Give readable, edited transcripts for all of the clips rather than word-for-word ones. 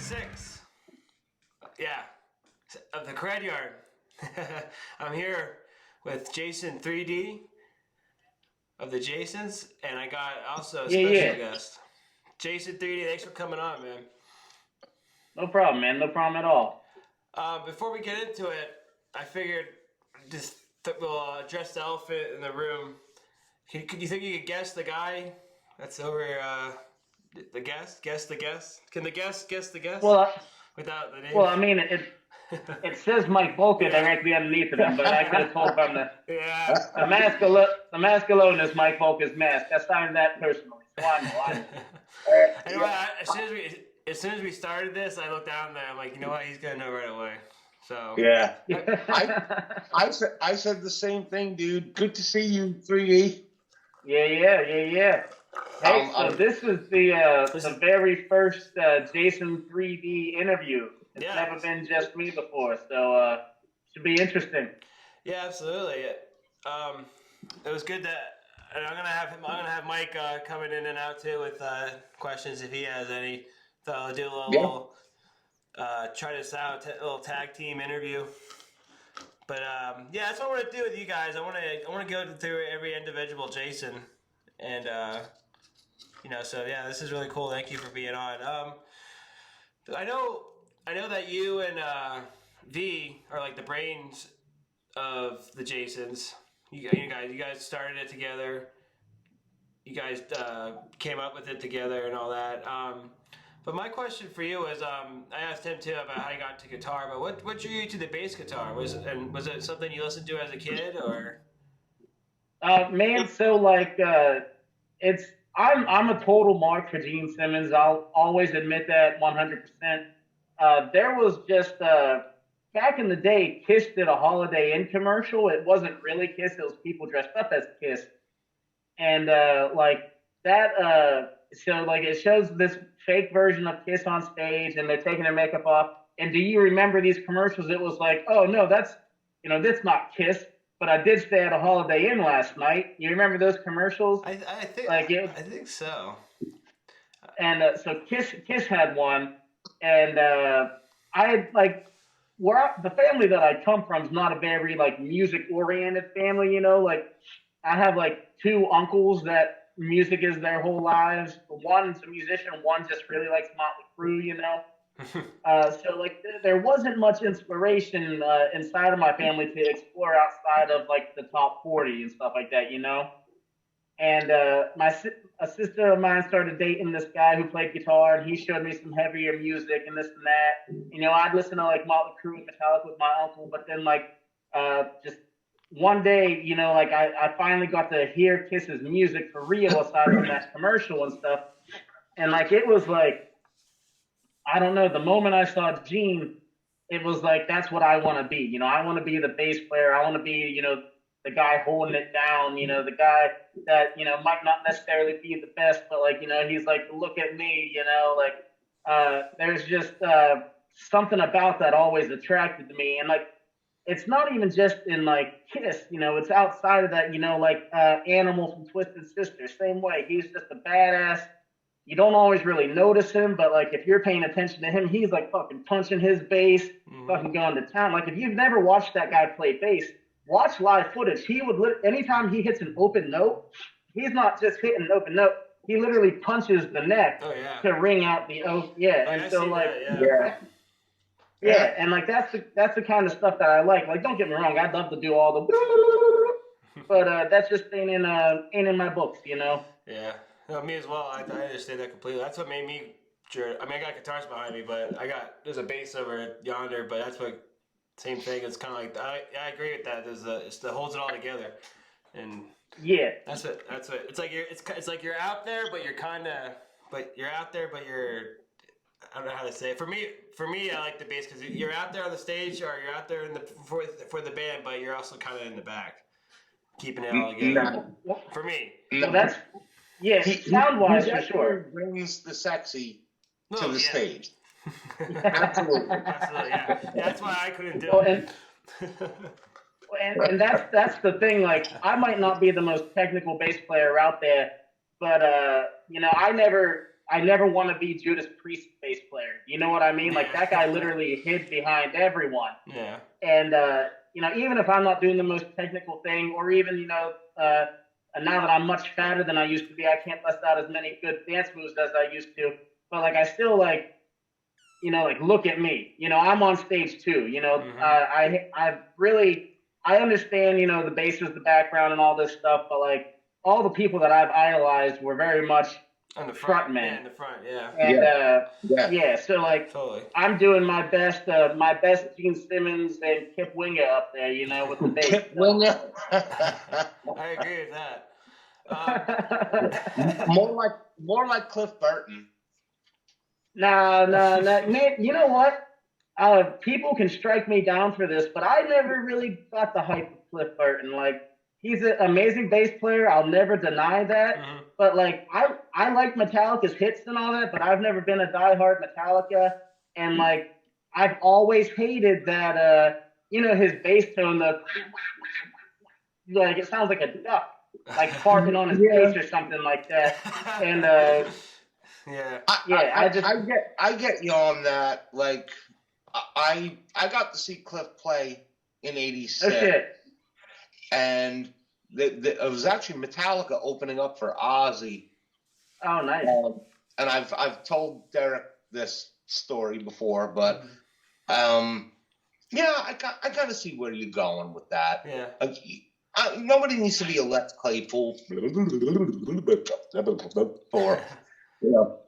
6. Yeah, of the KREDYARD. I'm here with Jason 3D of the JASONS, and I got also a special guest. Jason 3D, thanks for coming on, man. No problem, man. No problem at all. Before we get into it, I figured we'll address the elephant in the room. Could you think you could guess the guy that's over the guest? Guess the guest? Can the guest guess the guest? Well, without the name? Well, I mean, it says Mike Volka directly underneath of him, but I could have told from the mask alone is Mike Volka's mask. I signed that personally, so I know. Anyway, as soon as we started this, I looked down there. I'm like, you know what? He's gonna know right away. So yeah, I said the same thing, dude. Good to see you, 3D. Yeah. Hey, so this is the very first Jason 3D interview. It's never been just me before, so should be interesting. Yeah, absolutely. It was good that. And I'm gonna have Mike coming in and out too with questions if he has any. So I'll do a little try this out, a little tag team interview. But that's what I want to do with you guys. I want to go through every individual Jason, and so this is really cool. Thank you for being on. I know that you and V are like the brains of the Jasons. You guys started it together. You guys came up with it together and all that. But my question for you is, I asked him too about how you got to guitar. But what drew you to the bass guitar? Was it something you listened to as a kid, or? Man, so like I'm a total mark for Gene Simmons. I'll always admit that 100%. There was just back in the day, Kiss did a Holiday Inn commercial. It wasn't really Kiss; it was people dressed up as Kiss, and like that. So like it shows this fake version of Kiss on stage, and they're taking their makeup off. And do you remember these commercials? It was like, oh no, that's not Kiss. But I did stay at a Holiday Inn last night. You remember those commercials? I think so. And so Kiss had one, and I had like the family that I come from is not a very like music oriented family. Like I have like 2 uncles that music is their whole lives. One's a musician, one just really likes Motley Crue. So like there wasn't much inspiration inside of my family to explore outside of like the top 40 and stuff like that, And a sister of mine started dating this guy who played guitar, and he showed me some heavier music and this and that. I'd listen to like Motley Crue and Metallica with my uncle, but then like just one day, like I finally got to hear Kiss's music for real aside from that commercial and stuff. And like it was like, I don't know, the moment I saw Gene, it was like, that's what I want to be. I want to be the bass player. I want to be, the guy holding it down, the guy that, might not necessarily be the best, but like, he's like, look at me, there's just something about that always attracted to me. And like, it's not even just in like Kiss, it's outside of that, like Animal from Twisted Sister, same way. He's just a badass. You don't always really notice him, but like if you're paying attention to him, he's like fucking punching his bass, fucking going to town. Like if you've never watched that guy play bass, watch live footage. He would anytime he hits an open note, he's not just hitting an open note. He literally punches the neck to ring out the oak. Yeah, and so like and like that's the kind of stuff that I like. Like don't get me wrong, I'd love to do all the, but that's just ain't in my books, Yeah. No, me as well. I understand that completely. That's what made me sure. I mean, I got guitars behind me, but there's a bass over yonder. But that's what same thing. It's kind of like I agree with that. It holds it all together, and that's what it's like. It's like you're out there, but you're out there, but you're. I don't know how to say it. For me, I like the bass because you're out there on the stage, or you're out there for the band, but you're also kind of in the back, keeping it all together. For me, so that's. Yeah, sound-wise, for sure. Brings the sexy to the stage. Absolutely, yeah. That's why I couldn't do it. And that's the thing. Like, I might not be the most technical bass player out there, but I never I never want to be Judas Priest's bass player. You know what I mean? Like that guy literally hid behind everyone. Yeah. And even if I'm not doing the most technical thing, or even now that I'm much fatter than I used to be, I can't bust out as many good dance moves as I used to. But like I still like look at me. I'm on stage too. I understand, the bass is the background and all this stuff, but like all the people that I've idolized were very much On the front men. Yeah, in the front, yeah. And so like Totally. I'm doing my best Gene Simmons and Kip Winger up there, with the bass. Kip Winger. I agree with that. More like Cliff Burton. No, man. You know what? People can strike me down for this, but I never really got the hype of Cliff Burton. Like, he's an amazing bass player. I'll never deny that. Mm-hmm. But like, I like Metallica's hits and all that, but I've never been a diehard Metallica. And like, I've always hated that. His bass tone, like it sounds like a duck, like barking on his bass or something like that. And I get you on that. Like, I got to see Cliff play in '86. Oh shit! And it was actually Metallica opening up for Ozzy. Oh, nice. And I've told Derek this story before, but I got to see where you're going with that. Yeah. Nobody needs to be a Les Claypool for. I don't know.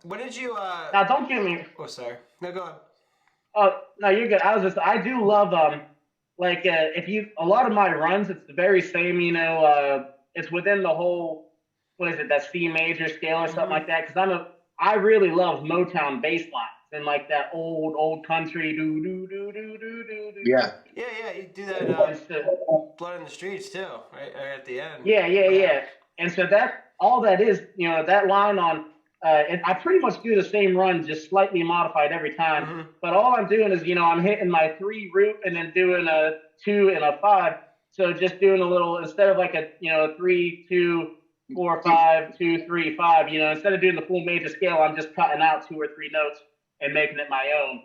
When did you? Now, don't give me. Oh, sorry. No, go on. Oh no, you're good. I do love a lot of my runs, it's the very same. It's within the whole, what is it, that C major scale or something like that. Because I really love Motown bass lines and like that old country do do do do do do. Yeah. Yeah. You do that. Blood in the Streets too, right at the end. Yeah. And so all that is, that line on. I pretty much do the same run, just slightly modified every time. Mm-hmm. But all I'm doing is, I'm hitting my 3 root and then doing a 2 and a 5. So just doing a little, instead of like a 3, 2, 4, 5, 2, 3, 5. Instead of doing the full major scale, I'm just cutting out 2 or 3 notes and making it my own.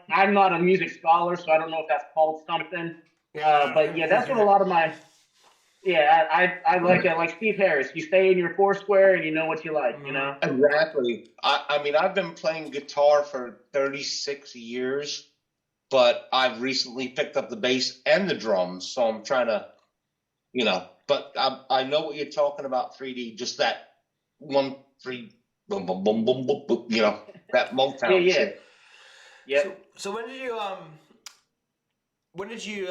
I'm not a music scholar, so I don't know if that's called something. But yeah, that's what a lot of my. Yeah, I like it. Like Steve Harris, you stay in your 4 square and you know what you like, Exactly. I mean, I've been playing guitar for 36 years, but I've recently picked up the bass and the drums, so I'm trying to, but I know what you're talking about, 3D, just that 1, 3, boom, boom, boom, boom, boom, boom, that Motown shit. Yeah. So when did you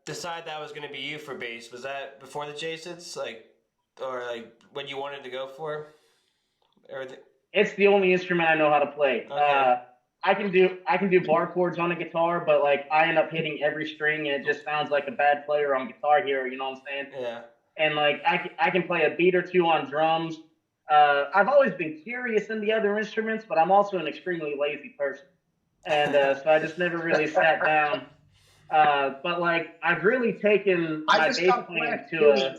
decide that was going to be you for bass? Was that before the Jasons, or when you wanted to go for everything? It's the only instrument I know how to play. Okay. I can do bar chords on a guitar, but like I end up hitting every string and it just sounds like a bad player on Guitar Hero. You know what I'm saying? Yeah. And like I can play a beat or 2 on drums. I've always been curious in the other instruments, but I'm also an extremely lazy person, and so I just never really sat down. But like I've really taken my bass playing to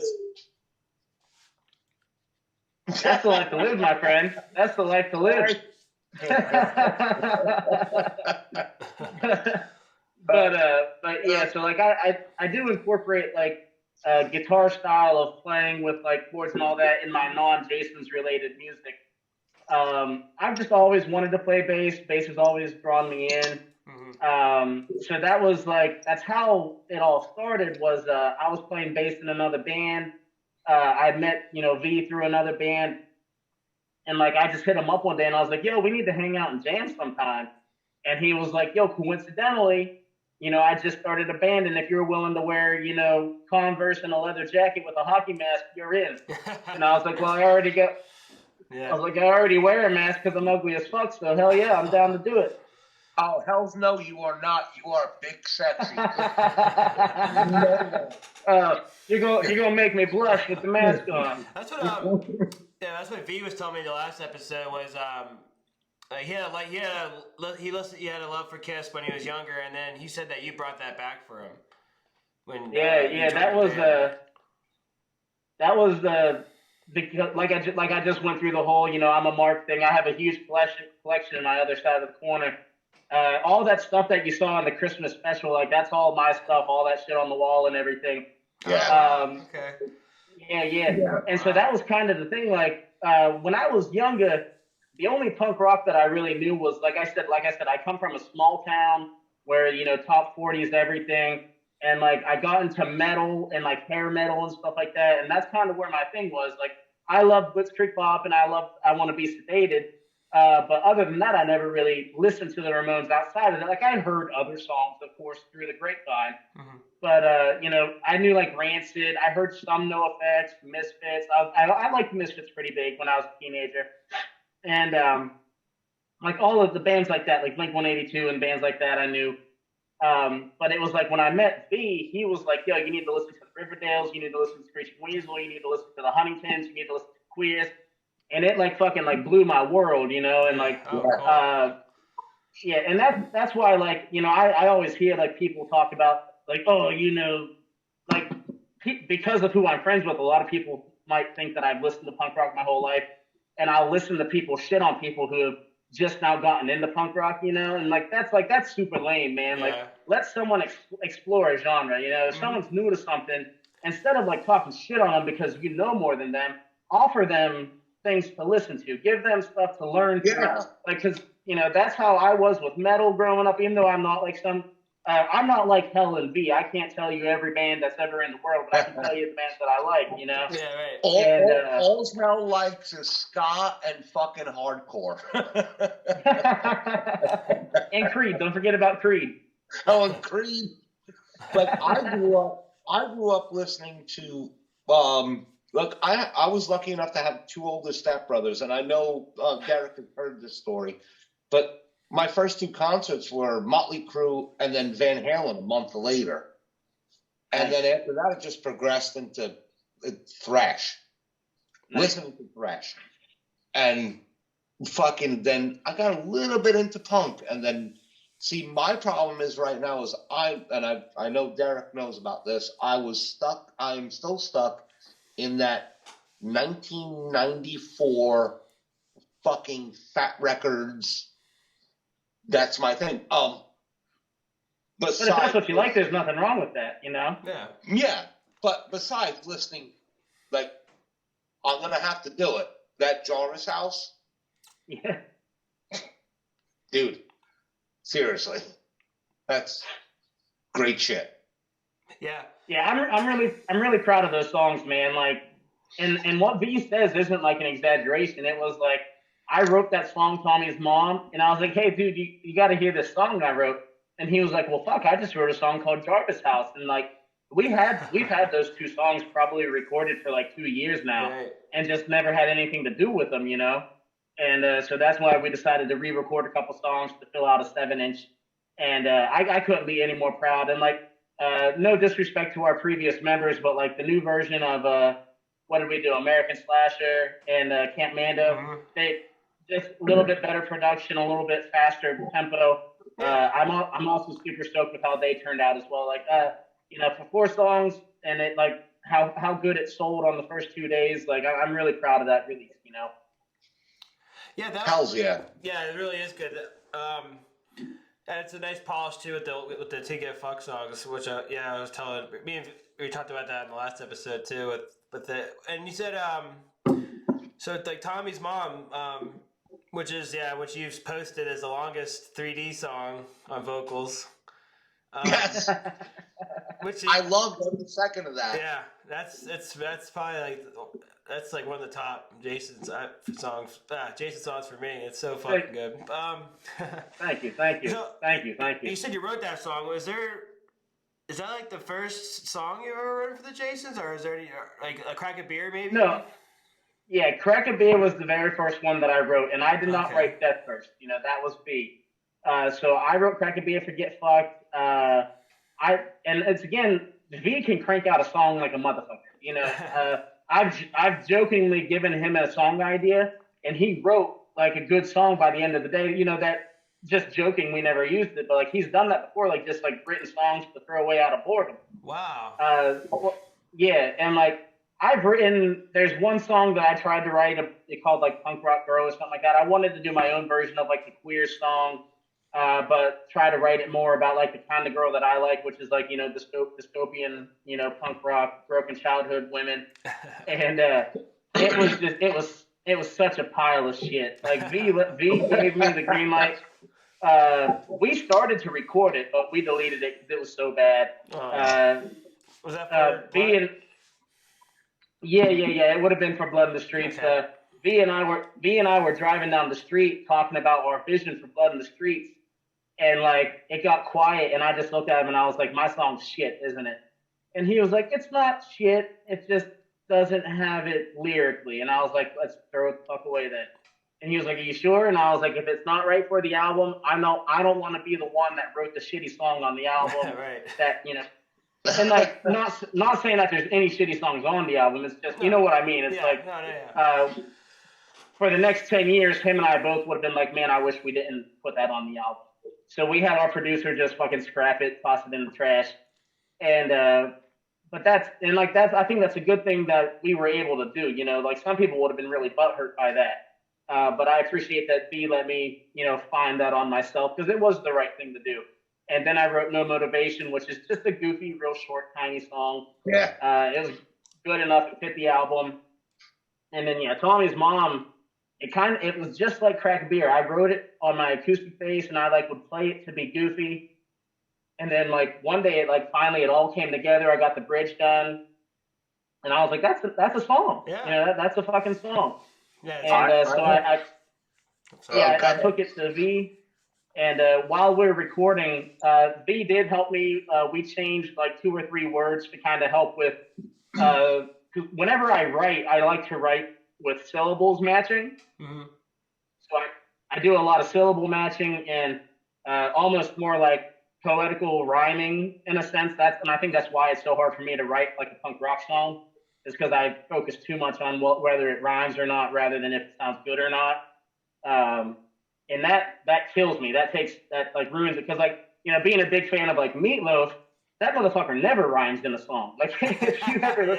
that's the life to live, my friend. That's the life to live. But yeah, so like I do incorporate like guitar style of playing with like chords and all that in my non-Jasons related music. I've just always wanted to play bass. Bass has always drawn me in. So that's how it all started. Was I was playing bass in another band. I met V through another band, and like I just hit him up one day and I was like, yo, we need to hang out and jam sometime. And he was like, yo, coincidentally, I just started a band, and if you're willing to wear Converse and a leather jacket with a hockey mask, you're in. And I was like, well, I already wear a mask because I'm ugly as fuck, so hell yeah, I'm down to do it. Oh, hells no, you are not. You are big sexy. You're gonna make me blush with the mask on. That's what V was telling me the last episode was he had a love for Kiss when he was younger, and then he said that you brought that back for him. When that was because like I just went through the whole, I'm a Mark thing. I have a huge collection in my other side of the corner. All that stuff that you saw in the Christmas special, like that's all my stuff, all that shit on the wall and everything. Yeah. Okay. Yeah. And so that was kind of the thing. Like when I was younger, the only punk rock that I really knew was like I said, I come from a small town where top 40 is everything, and like I got into metal and like hair metal and stuff like that, and that's kind of where my thing was. Like I love Blitzkrieg Bop and I Want to Be Sedated. But other than that, I never really listened to the Ramones outside of it. Like I heard other songs, of course, through the grapevine. Mm-hmm. But I knew like Rancid. I heard some No Effects, Misfits. I liked Misfits pretty big when I was a teenager, and like all of the bands like that, like Blink-182 and bands like that, I knew. But it was like when I met V, he was like, "Yo, you need to listen to the Riverdales. You need to listen to Screeching Weasel. You need to listen to the Huntingtons. You need to listen to Queers." And it like fucking like blew my world, and like yeah, and that's why like I always hear like people talk about like, oh, like because of who I'm friends with, a lot of people might think that I've listened to punk rock my whole life, and I'll listen to people shit on people who have just now gotten into punk rock, and like that's super lame, man. Yeah. Like let someone explore a genre, if someone's new to something, instead of like talking shit on them because you know more than them, offer them things to listen to, give them stuff to learn. Yeah. Like, because that's how I was with metal growing up. Even though I'm not like I'm not like Hell and V. I can't tell you every band that's ever in the world, but I can tell you the bands that I like. Yeah, right. All Mel likes is ska and fucking hardcore. And Creed. Don't forget about Creed. Oh, and Creed. But I grew up listening to. Look, I was lucky enough to have two older stepbrothers, and I know Derek has heard this story, but my first two concerts were Motley Crue and then Van Halen a month later. And then after that, it just progressed into thrash, listening to thrash. And fucking then I got a little bit into punk. And then, see, my problem is right now is I know Derek knows about this, I'm still stuck in that 1994 fucking Fat Records. That's my thing. But if that's what you like, there's nothing wrong with that, Yeah. Yeah, but besides listening, like, I'm gonna have to do it. That Jarvis house. Yeah. Dude, seriously, that's great shit. Yeah. Yeah, I'm really proud of those songs, man. Like, and what V says isn't like an exaggeration. It was like I wrote that song, Tommy's Mom, and I was like, hey, dude, you got to hear this song I wrote. And he was like, well, fuck, I just wrote a song called Jarvis House, and like we've had those two songs probably recorded for like 2 years now, right, and just never had anything to do with them, And so that's why we decided to re-record a couple songs to fill out a 7-inch, and I couldn't be any more proud. And like. No disrespect to our previous members, but like the new version of what did we do? American Slasher and Camp Mando. Mm-hmm. They just a little bit better production, a little bit faster tempo. I'm also super stoked with how they turned out as well. Like for 4 songs and it like how good it sold on the first 2 days. Like I'm really proud of that release. Yeah, hells yeah. Yeah, it really is good. And it's a nice polish too with the To Get Fuck songs, which I was telling we talked about that in the last episode too with the, and you said so like Tommy's Mom, which you've posted as the longest 3D song on vocals. Yes. I loved every second of that. Yeah, that's probably that's like one of the top Jason's songs. Jason's songs for me. It's so fucking good. Thank you. So, thank you. You said you wrote that song. Is that like the first song you ever wrote for the Jasons, or is there any like a Crack a Beer maybe? No. Yeah, Crack a Beer was the very first one that I wrote, and I did not write Death First. That was B. So I wrote Crack a Beer for Get Fucked. And it's again, V can crank out a song like a motherfucker. I've jokingly given him a song idea, and he wrote like a good song by the end of the day. That just joking, we never used it, but like he's done that before, like just like written songs to throw away out of boredom. Wow. Yeah, and like I've written. There's one song that I tried to write. It called like Punk Rock Girl or something like that. I wanted to do my own version of like the queer song, but try to write it more about like the kind of girl that I like, which is like dystopian, punk rock, broken childhood women, and it was such a pile of shit. Like V gave me the green light. We started to record it, but we deleted it because it was so bad. Was that for V and yeah. It would have been for Blood in the Streets. Okay. V and I were driving down the street talking about our vision for Blood in the Streets, and like it got quiet, and I just looked at him and I was like, "My song's shit, isn't it?" And he was like, "It's not shit. It just doesn't have it lyrically." And I was like, "Let's throw it the fuck away then." And he was like, "Are you sure?" And I was like, "If it's not right for the album, I don't want to be the one that wrote the shitty song on the album." Right. That and like not saying that there's any shitty songs on the album. It's just you know what I mean. It's for the next 10 years, him and I both would have been like, "Man, I wish we didn't put that on the album." So we had our producer just fucking scrap it, toss it in the trash, and but that's I think that's a good thing that we were able to do. Like some people would have been really butthurt by that. But I appreciate that B let me, find that on myself because it was the right thing to do. And then I wrote No Motivation, which is just a goofy, real short, tiny song. Yeah. It was good enough to fit the album. And then Tommy's Mom, it was just like Crack a Beer. I wrote it on my acoustic bass and I would play it to be goofy. And then one day finally it all came together. I got the bridge done. And I was like, that's a song. Yeah. That's a fucking song. Yeah. And I took it to V. And while we were recording, V did help me. We changed 2 or 3 words to kind of help with. Whenever I write, I like to write with syllables matching. Mm-hmm. So I do a lot of syllable matching and almost more like poetical rhyming in a sense. And I think that's why it's so hard for me to write like a punk rock song, is because I focus too much on whether it rhymes or not, rather than if it sounds good or not. And that kills me. That ruins it. Because being a big fan of Meatloaf, that motherfucker never rhymes in a song. If you ever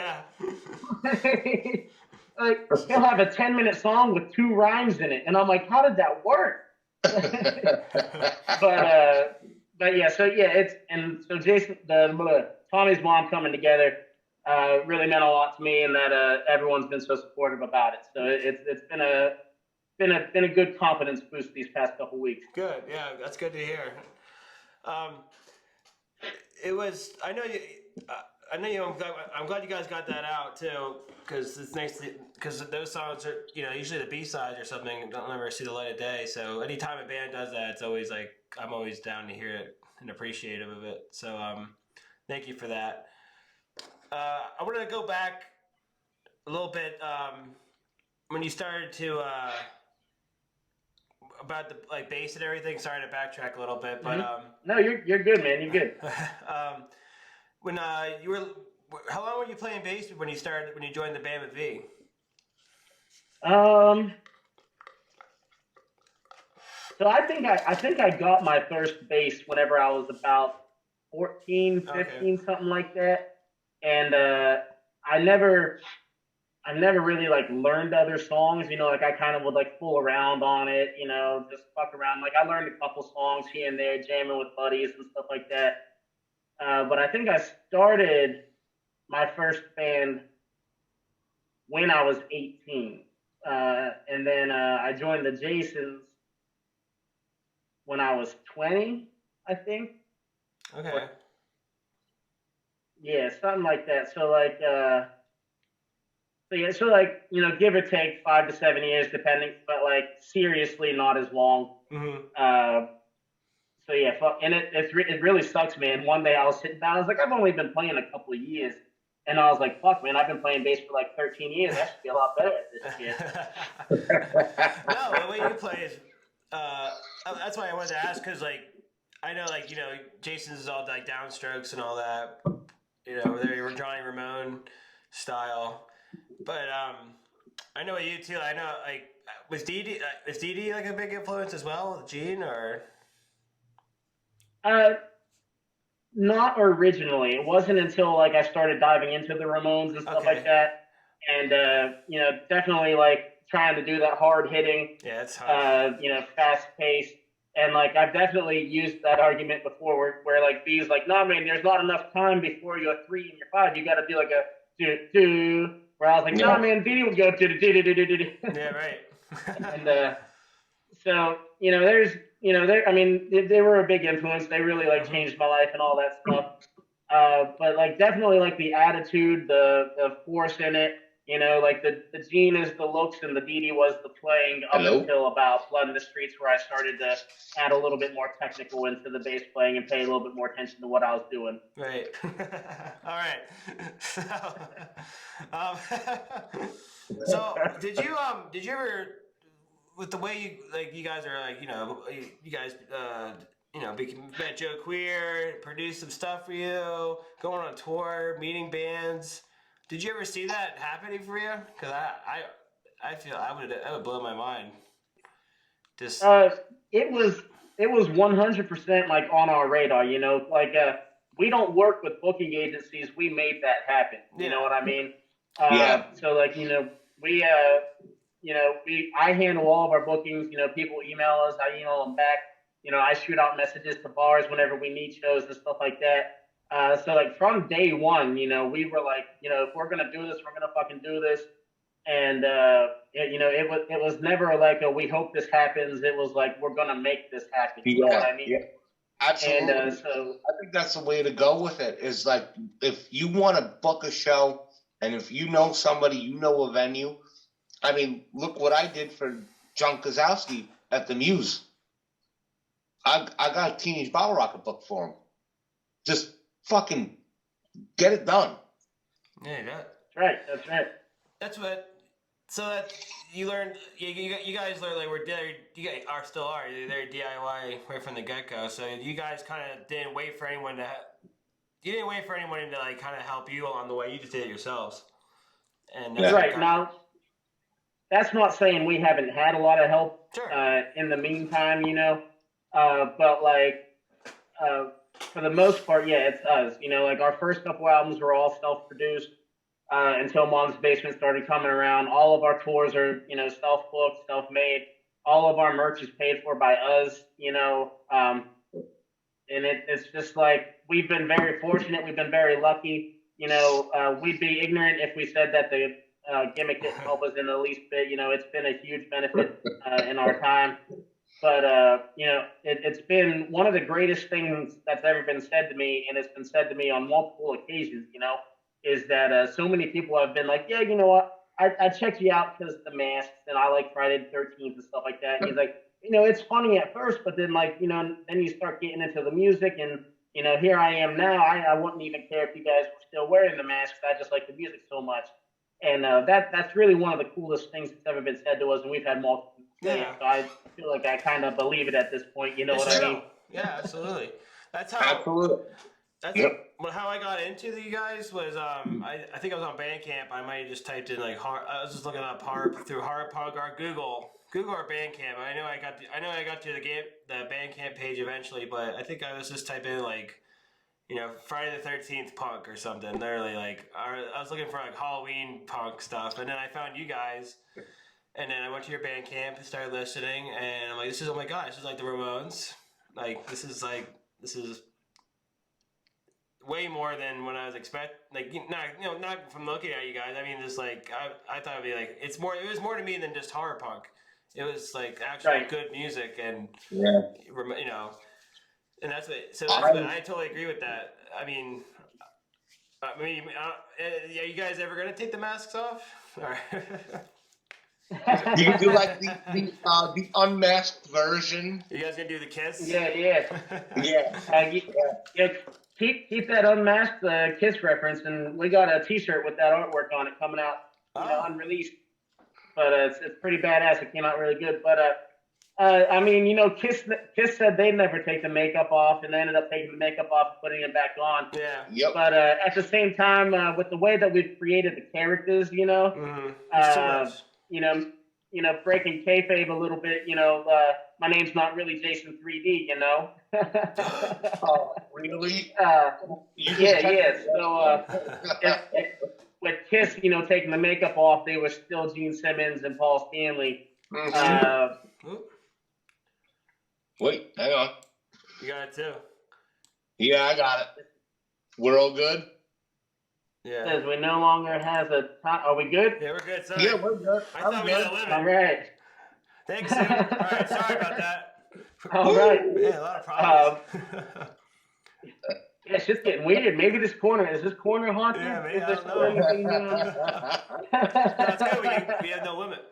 he'll have a 10-minute song with 2 rhymes in it, and I'm like, how did that work? But yeah, so Jason, Tommy's Mom coming together really meant a lot to me, and that everyone's been so supportive about it. So it's been a good confidence boost these past couple weeks. Good, yeah, that's good to hear. It was. I know you. I'm glad you guys got that out too, because it's nice. Because those songs are, usually the B-sides or something don't ever see the light of day. So anytime a band does that, it's always I'm always down to hear it and appreciative of it. So thank you for that. I wanted to go back a little bit when you started to about the bass and everything. Sorry to backtrack a little bit, but no, you're good, man. You're good. When you were, how long were you playing bass when you joined the band with V? So I think I got my first bass whenever I was about 14, 15, something like that. And I never really learned other songs, I kind of would fool around on it, just fuck around. I learned a couple songs here and there, jamming with buddies and stuff like that. But I think I started my first band when I was 18. And then I joined the JASONS when I was 20, I think. Okay. Yeah, something like that. So give or take 5 to 7 years, depending, but seriously not as long. Mm-hmm. So yeah, and it really sucks, man. One day I was sitting down, I was like, I've only been playing a couple of years, and I was like, fuck, man, I've been playing bass for 13 years. I should be a lot better at this shit. No, the way you play is, that's why I wanted to ask, because I know Jason's is all downstrokes and all that, they're Johnny Ramone style, but I know you too. I know was Dee Dee a big influence as well, Gene, or? Not originally. It wasn't until I started diving into the Ramones and stuff like that. and definitely like trying to do that hard hitting, Yeah, it's hard. fast paced. And like I've definitely used that argument before, where like B's like, nah, man, there's not enough time before your 3 and your 5. You got to do like a do do. Where I was like, nah, man, B would go do do do do do do. Yeah, right. And so there's I mean they were a big influence. They really like changed my life and all that stuff. But like definitely like the attitude, the force in it. Like the Gene is the looks and the Dee Dee was the playing up Hello? until about Blood in the Streets, where I started to add a little bit more technical into the bass playing and pay a little bit more attention to what I was doing. Right. All right. Um, so did you ever, with the way you guys are like, you guys met Joe Queer, produced some stuff for you, going on tour, meeting bands. Did you ever see that happening for you? Because I feel that would blow my mind. Just It was 100% like on our radar. Like we don't work with booking agencies. We made that happen. You know what I mean? Yeah. So like we I handle all of our bookings. People email us, I email them back. I shoot out messages to bars whenever we need shows and stuff like that. So like from day one, we were like, if we're gonna do this, we're gonna fucking do this. And it was never like a we hope this happens. It was like we're gonna make this happen. You know what I mean? Yeah. Absolutely. And so I think that's the way to go with it. Is like if you want to book a show, and if you know somebody, you know a venue. I mean, look what I did for John Kozowski at the Muse. I got a Teenage Bottle Rocket book for him. Just fucking get it done. Yeah, that's right. That's right. That's what. So that you learned, you guys learned like we're there. You guys still are. They're DIY right from the get go. So you guys kind of didn't wait for anyone to. You didn't wait for anyone to like kind of help you along the way. You just did it yourselves. And that's right. Now, that's not saying we haven't had a lot of help in the meantime. But like for the most part, yeah, it's us. Like our first couple albums were all self-produced. Until Mom's Basement started coming around. All of our tours are, self-booked, self-made. All of our merch is paid for by us, and it's just like we've been very fortunate. We've been very lucky. We'd be ignorant if we said that the gimmick didn't help us in the least bit. It's been a huge benefit in our time. But, it's been one of the greatest things that's ever been said to me, and it's been said to me on multiple occasions, is that so many people have been like, yeah, you know what? I checked you out because the masks and I like Friday the 13th and stuff like that. And he's like, it's funny at first, but then like, then you start getting into the music and, here I am now. I wouldn't even care if you guys were still wearing the masks. I just like the music so much. And that's really one of the coolest things that's ever been said to us. And we've had multiple say it. So I feel like I kind of believe it at this point. You know what I mean? Yeah, absolutely. That's how. Absolutely. That's how I got into you guys was I think I was on Bandcamp. I might have just typed in like I was just looking up harp through harp punk or Google or Bandcamp. I know I got to the Bandcamp page eventually, but I think I was just typing in like Friday the 13th punk or something. Literally like I was looking for like Halloween punk stuff, and then I found you guys. And then I went to your Bandcamp and started listening, and I'm like, oh my god, this is like the Ramones. Like this is way more than what I was expecting. Like, not from looking at you guys. I mean, just like I thought it'd be like it was more to me than just horror punk. It was like actually good music, and and that's what. So I totally agree with that. I mean, are you guys ever gonna take the masks off? Or You can do like the unmasked version. You guys gonna do the kiss? Yeah. Yeah. Keep that unmasked Kiss reference, and we got a T-shirt with that artwork on it coming out, unreleased. But it's pretty badass. It came out really good. But I mean, Kiss said they'd never take the makeup off, and they ended up taking the makeup off and putting it back on. Yeah. Yep. But at the same time, with the way that we've created the characters, breaking kayfabe a little bit, my name's not really Jason 3D, Oh, really? Yeah. So with Kiss, you know, taking the makeup off, they were still Gene Simmons and Paul Stanley. Wait, hang on. You got it too. Yeah, I got it. We're all good? Yeah. Says we no longer has a time. Are we good? Yeah, we're good. Sorry. Yeah, we're good. I thought we had a limit. All right. Thanks, Sue. All right, sorry about that. All right. Yeah, a lot of problems. Yeah, it's just getting weird. Maybe is this corner haunted? Yeah, maybe, Is I this don't know. anything, That's good. We have no limit.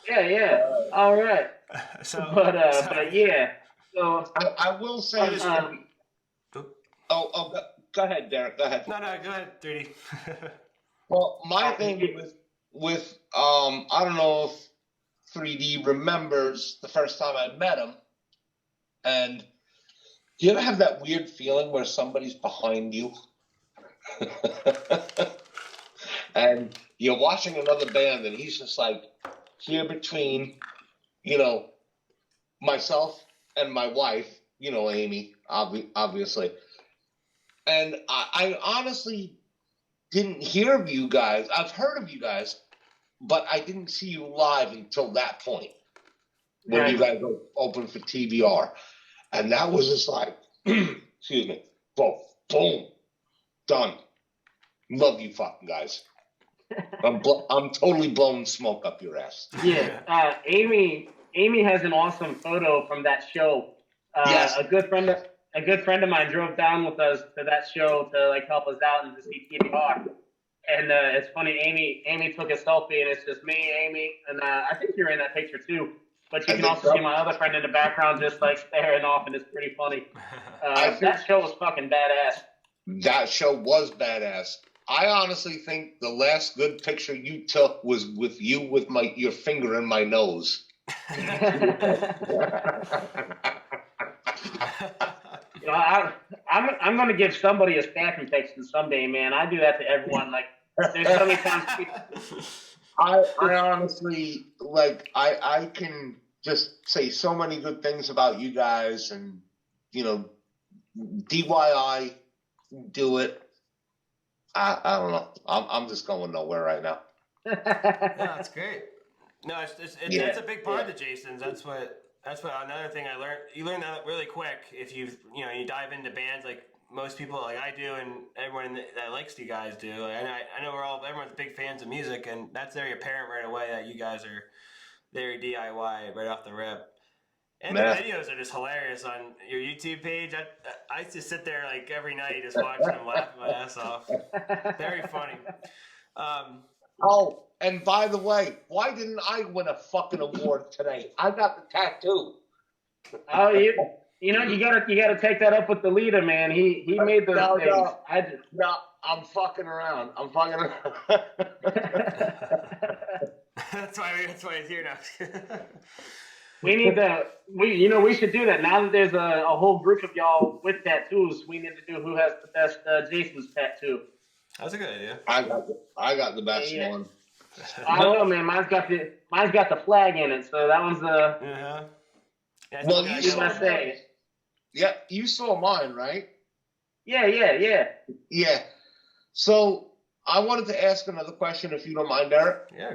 yeah. All right. So, but yeah. So I will say this. Go ahead, Derek. Go ahead. No, go ahead, 3D. Well, my thing with I don't know if 3D remembers the first time I met him, and do you ever have that weird feeling where somebody's behind you, and you're watching another band, and he's just like here between, you know, myself and my wife, you know, Amy, obviously. And I honestly didn't hear of you guys. I've heard of you guys, but I didn't see you live until that point when you guys opened for TBR. And that was just like, excuse me, boom, done. Love you fucking guys. I'm totally blowing smoke up your ass. yeah, Amy has an awesome photo from that show. Yes. A good friend of mine drove down with us to that show to like help us out and to see TBR. And it's funny, Amy took a selfie, and it's just me, Amy, and I think you're in that picture too. But you can also see my other friend in the background just like staring off, and it's pretty funny. That show was fucking badass. That show was badass. I honestly think the last good picture you took was with you with your finger in my nose. You know, I'm going to give somebody a staff infection someday, man. I do that to everyone. Like, there's so many times people... I honestly, like, I can just say so many good things about you guys, and, you know, DYI, do it. I don't know. I'm just going nowhere right now. Yeah, that's great. No, it's a big part of the Jasons. That's what another thing I learned. You learn that really quick if you dive into bands like most people, like I do, and everyone that likes you guys do. And I know everyone's big fans of music, and that's very apparent right away that you guys are very DIY right off the rip. And the videos are just hilarious on your YouTube page. I used to sit there like every night just watching them, laughing my ass off. Very funny. Oh, and by the way, why didn't I win a fucking award today? I got the tattoo. Oh, you gotta take that up with the leader, man. He made those things. No, I'm fucking around. That's why he's here now. We should do that. Now that there's a whole group of y'all with tattoos, we need to do who has the best Jason's tattoo. That's a good idea. I got the best one. I don't know, man. Mine's got the flag in it, so that one's the. Yeah, well, you saw mine, right? Yeah. Yeah. So I wanted to ask another question, if you don't mind, Eric. Yeah.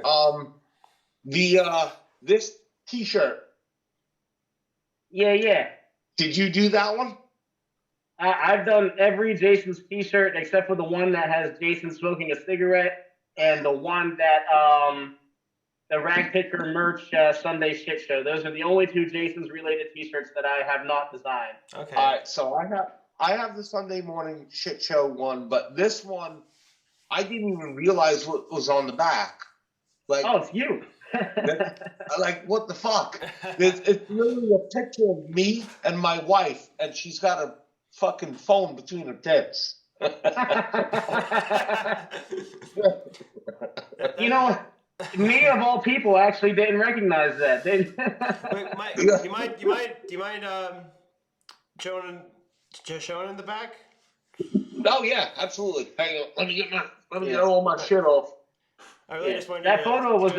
This T-shirt. Yeah. Did you do that one? I've done every Jason's T-shirt except for the one that has Jason smoking a cigarette, and the one that the Rag Picker merch Sunday shit show. Those are the only two Jason's related T-shirts that I have not designed. Okay. All right. So I have the Sunday morning shit show one, but this one I didn't even realize what was on the back. Like, oh, it's you. Like, what the fuck? It's literally a picture of me and my wife, and she's got a fucking phone between her tits. You know, me of all people actually didn't recognize that. Wait, Mike, do you mind showing in the back? Oh yeah, absolutely. Hang on, let me get all my shit off. I really just wanted that photo was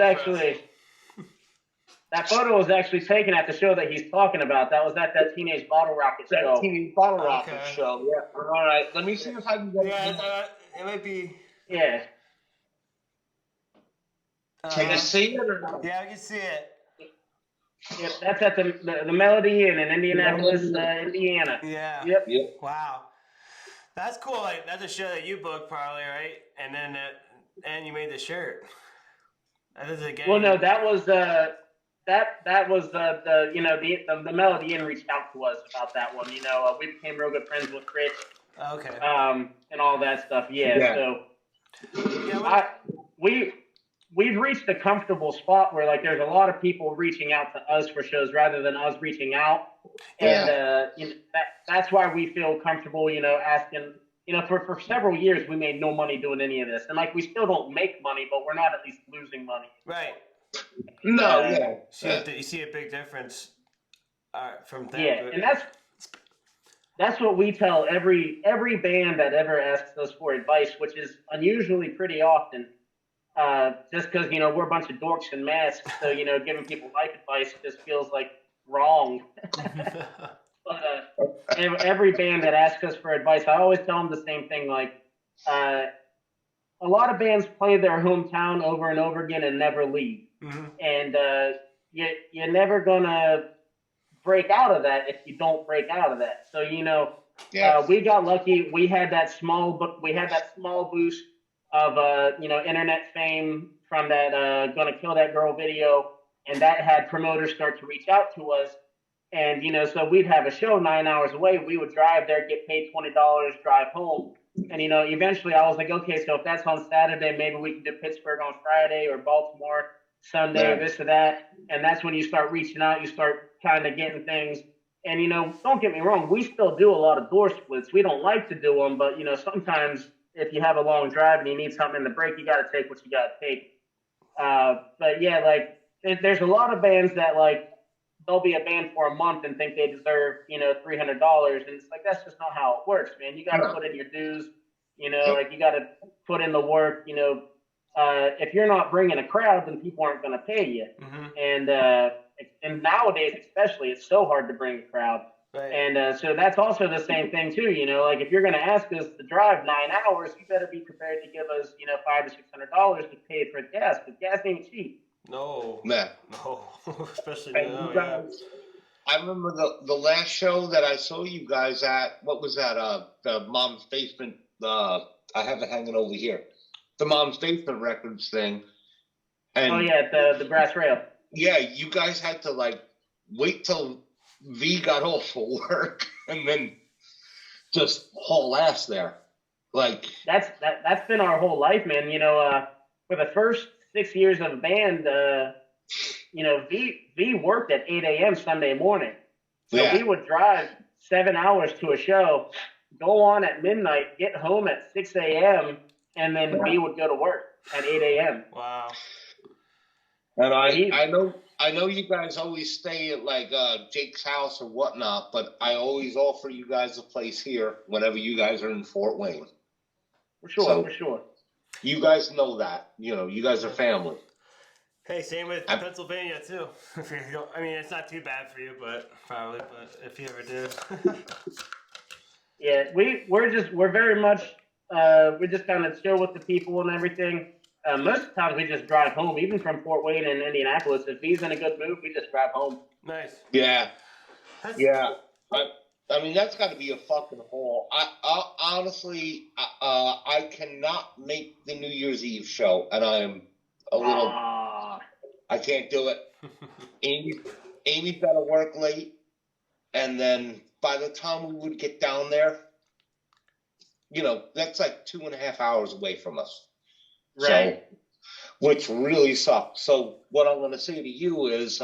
actually taken at the show that he's talking about. That was at that Teenage Bottle Rocket show. That Teenage Bottle Rocket show. Yeah. All right. Let me see if I can get it might be. Yeah. Can you see it or not? Yeah, I can see it. Yep, that's at the Melody Inn in Indianapolis, Indiana. Yeah. Yep. Yeah. Wow. That's cool. Like, that's a show that you booked probably, right? And then and you made the shirt. That is a game. Well, no, that was that was the Melody Inn reached out to us about that one. We became real good friends with Rich, Okay. and all that stuff. Yeah. Yeah. So Yeah. we've reached a comfortable spot where like there's a lot of people reaching out to us for shows rather than us reaching out, and that's why we feel comfortable, asking. For several years we made no money doing any of this, and like we still don't make money, but we're not at least losing money. Right. No, yeah. You see a big difference from that. Yeah, and that's what we tell every band that ever asks us for advice, which is unusually pretty often. Just because we're a bunch of dorks in masks, so giving people life advice just feels like wrong. But every band that asks us for advice, I always tell them the same thing. Like, a lot of bands play their hometown over and over again and never leave. Mm-hmm. And you're never gonna break out of that if you don't break out of that. So we got lucky. We had that small boost of internet fame from that "Gonna Kill That Girl" video, and that had promoters start to reach out to us. And so we'd have a show 9 hours away. We would drive there, get paid $20, drive home. And eventually I was like, okay, so if that's on Saturday, maybe we can do Pittsburgh on Friday or Baltimore Sunday, or this or that. And that's when you start reaching out, you start kind of getting things. And don't get me wrong, we still do a lot of door splits. We don't like to do them, but sometimes if you have a long drive and you need something in the break, you got to take what you got to take. But yeah, like there's a lot of bands that like they'll be a band for a month and think they deserve $300, and it's like that's just not how it works, man. You got to put in your dues, like you got to put in the work. If you're not bringing a crowd, then people aren't going to pay you. Mm-hmm. And nowadays, especially, it's so hard to bring a crowd. Right. And so that's also the same thing too. Like if you're going to ask us to drive 9 hours, you better be prepared to give us $500 to $600 to pay for gas, because gas ain't cheap. No. Man. No. Especially now. Yeah. I remember the last show that I saw you guys at. What was that? The Mom's Basement. I have it hanging over here. The Mom's Basement Records thing. And oh yeah, the brass rail. Yeah, you guys had to like wait till V got off for work and then just haul ass there. Like that's been our whole life, man. For the first 6 years of the band, V worked at 8 a.m. Sunday morning. So we would drive 7 hours to a show, go on at midnight, get home at 6 a.m., and then V would go to work at 8 a.m. Wow. And I know you guys always stay at like Jake's house or whatnot, but I always offer you guys a place here whenever you guys are in Fort Wayne. For sure. You guys know that. You guys are family. Hey, same with Pennsylvania too. It's not too bad for you, but if you ever do. Yeah, we're very much we just kind of chill with the people and everything. Most of the times we just drive home, even from Fort Wayne and Indianapolis. If he's in a good mood, we just drive home. Nice. Yeah. Yeah. That's got to be a fucking haul. I honestly, I cannot make the New Year's Eve show, and I am a little. I can't do it. Amy's got to work late, and then by the time we would get down there, that's like 2.5 hours away from us. Right. So, which really sucks. So what I'm going to say to you is,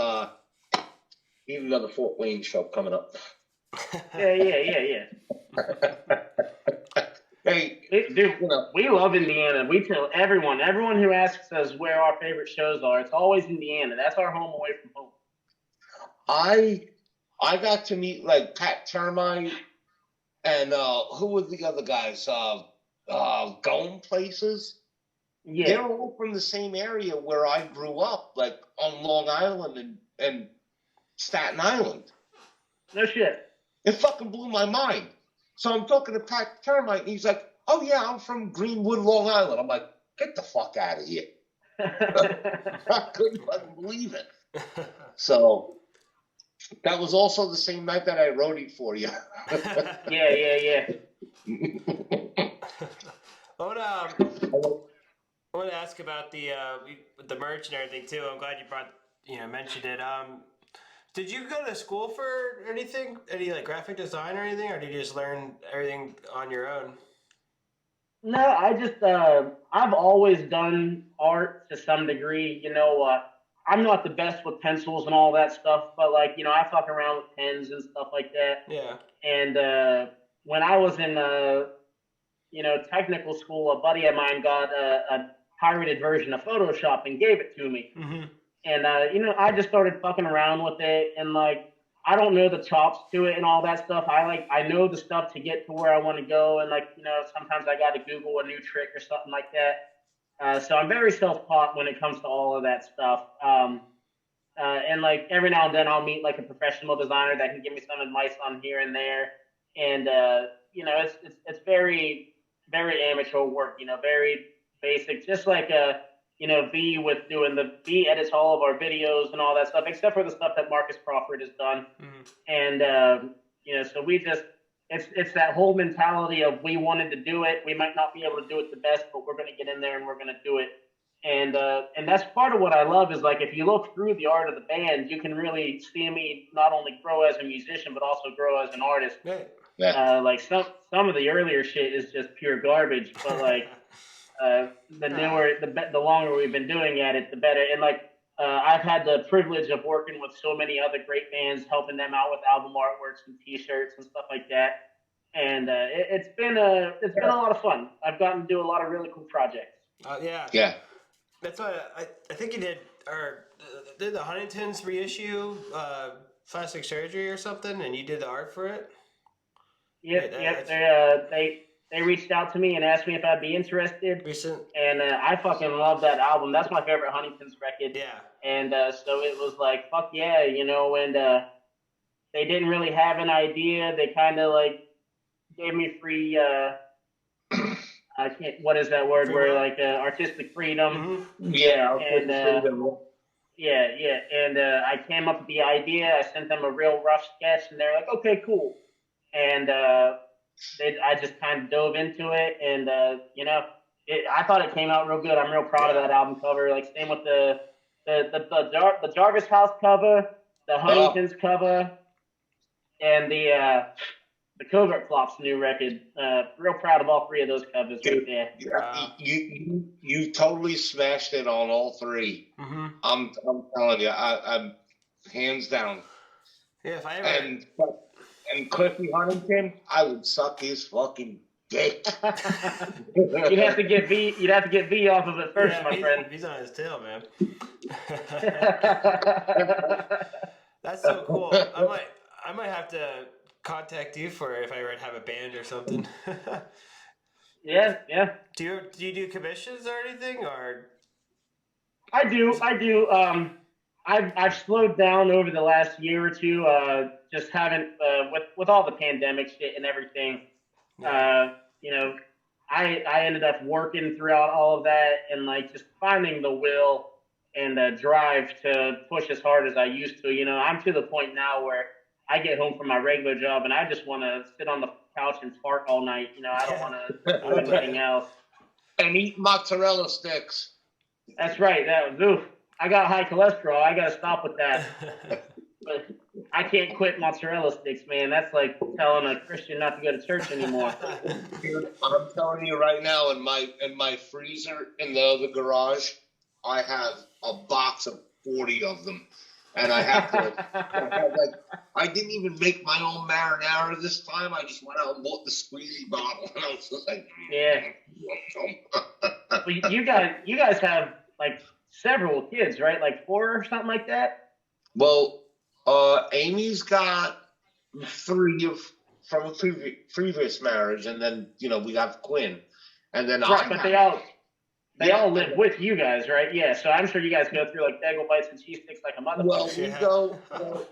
need another Fort Wayne show coming up. Yeah. Hey, dude, we love Indiana. We tell everyone who asks us where our favorite shows are, it's always Indiana. That's our home away from home. I got to meet like Pat Termite and who were the other guys? Going Places. Yeah. They're all from the same area where I grew up, like on Long Island and Staten Island. No shit. It fucking blew my mind. So I'm talking to Pat Termite, and he's like, "Oh yeah, I'm from Greenwood, Long Island." I'm like, "Get the fuck out of here!" I couldn't fucking believe it. So that was also the same night that I roadied for you. Yeah. What I want to ask about the merch and everything too. I'm glad you mentioned it. Did you go to school for anything? Any like graphic design or anything, or did you just learn everything on your own? No, I just I've always done art to some degree. I'm not the best with pencils and all that stuff, but like I fuck around with pens and stuff like that. Yeah. And when I was in technical school, a buddy of mine got a pirated version of Photoshop and gave it to me. Mm-hmm. And I just started fucking around with it, and like I don't know the chops to it and all that stuff. I know the stuff to get to where I want to go, and like sometimes I got to Google a new trick or something like that. So I'm very self-taught when it comes to all of that stuff. And like every now and then I'll meet like a professional designer that can give me some advice on here and there. And it's very very amateur work, very basic, just like V with doing V edits all of our videos and all that stuff, except for the stuff that Marcus Crawford has done. Mm-hmm. And so we just it's that whole mentality of we wanted to do it. We might not be able to do it the best, but we're going to get in there and we're going to do it. And that's part of what I love is like if you look through the art of the band, you can really see me not only grow as a musician but also grow as an artist. Yeah. Like some of the earlier shit is just pure garbage, but like the longer we've been doing at it, the better. And like I've had the privilege of working with so many other great bands, helping them out with album artworks and T-shirts and stuff like that. And it's been a lot of fun. I've gotten to do a lot of really cool projects. Yeah. That's what I think you did. Or did the Huntington's reissue plastic surgery or something, and you did the art for it? Yep. They reached out to me and asked me if I'd be interested. Recent. And I fucking love that album. That's my favorite Huntington's record. Yeah. And so it was like, fuck yeah, and they didn't really have an idea. They kind of like gave me free, what is that word? Where like artistic freedom. Mm-hmm. Yeah. And And I came up with the idea. I sent them a real rough sketch, and they're like, okay, cool. And I just kind of dove into it, and I thought it came out real good. I'm real proud of that album cover. Like same with the Jarvis House cover, the Huntington's cover, and the Covert Flops new record. Real proud of all three of those covers right there. You totally smashed it on all three. Mm-hmm. I'm telling you, I'm hands down. Yeah, if I ever and Cliffy Huntington, I would suck his fucking dick. You'd have to get V off of it first, my friend. He's on his tail, man. That's so cool. I might have to contact you for if I ever have a band or something. Yeah. Do you do commissions or anything, or? I do. I've slowed down over the last year or two. Just haven't with all the pandemic shit and everything. I ended up working throughout all of that and like just finding the will and the drive to push as hard as I used to. I'm to the point now where I get home from my regular job and I just want to sit on the couch and fart all night. I don't want to do anything else. And eat mozzarella sticks. That's right. I got high cholesterol. I got to stop with that. But I can't quit mozzarella sticks, man. That's like telling a Christian not to go to church anymore. Dude, I'm telling you right now, in my freezer in the other garage, I have a box of 40 of them. And I have to, I didn't even make my own marinara this time. I just went out and bought the squeezy bottle. And I was just like, yeah. Well, you guys have like several kids, right? Like 4 or something like that? Well, Amy's got 3 from a previous marriage. And then, we have Quinn. And then They all live with you guys, right? Yeah, so I'm sure you guys go through like bagel bites and cheese sticks like a motherfucker. Well,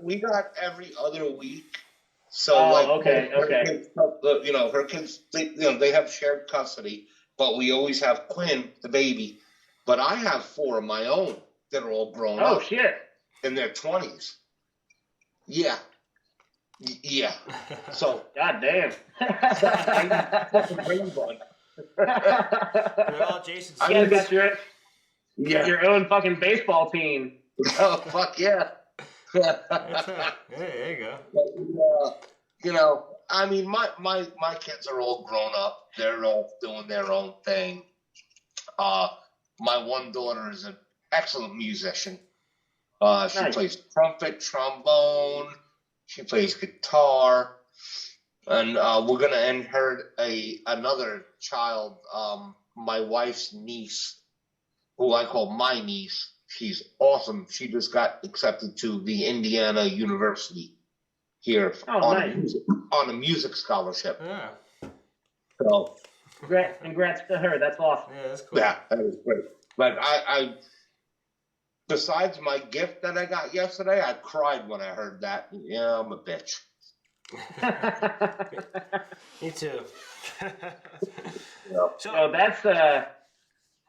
we got every other week, So like, Oh, okay, her okay. kids, her kids, they have shared custody, but we always have Quinn, the baby. But I have 4 of my own that are all grown Oh, up shit. in their 20s. Yeah, yeah. So God damn. fucking Brady Bunch. They're all Jason's. You guys got Yeah. your own fucking baseball team. Oh fuck yeah. There you go. I mean, my kids are all grown up. They're all doing their own thing. My one daughter is an excellent musician. She Nice. plays trumpet, trombone. She plays guitar, and we're gonna inherit another child. My wife's niece, who I call my niece. She's awesome. She just got accepted to the Indiana University here on a music scholarship. Yeah. So Congrats to her. That's awesome. Yeah, that's cool. yeah, that was great. But I besides my gift that I got yesterday, I cried when I heard that. Yeah, I'm a bitch. Me too. Yeah. So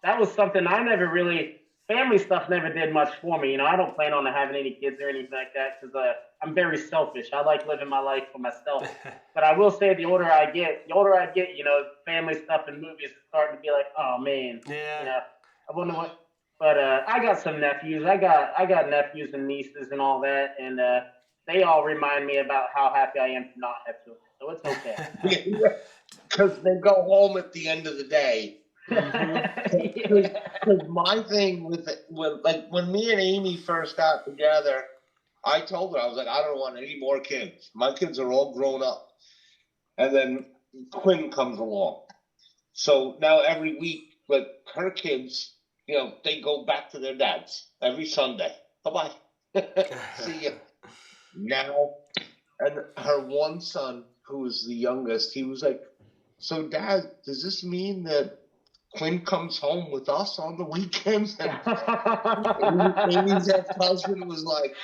that was something I never really. Family stuff never did much for me. I don't plan on having any kids or anything like that because I'm very selfish. I like living my life for myself. But I will say, the older I get, family stuff and movies is starting to be like, oh man, Yeah. I wonder what. But I got some nephews. I got nephews and nieces and all that, and they all remind me about how happy I am to not have children. So it's okay. Because they go home at the end of the day. Because my thing with like when me and Amy first got together, I told her, I was like, I don't want any more kids. My kids are all grown up. And then Quinn comes along. So now every week, like her kids, they go back to their dads every Sunday. Bye-bye. See ya. Now, and her one son, who is the youngest, he was like, so Dad, does this mean that Quinn comes home with us on the weekends? And Amy's ex-husband was like,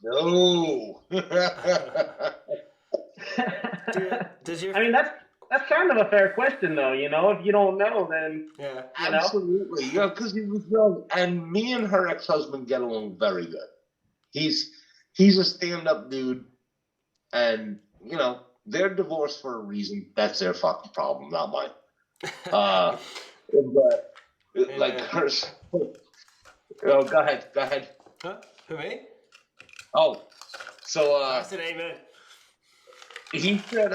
no. I mean, that's kind of a fair question, though. If you don't know, then yeah, absolutely. Yeah, because he was young, and me and her ex-husband get along very good. He's a stand-up dude, and they're divorced for a reason. That's their fucking problem, not mine. But like hers. Oh, go ahead. Huh? Who, me? Oh, so I said amen. he said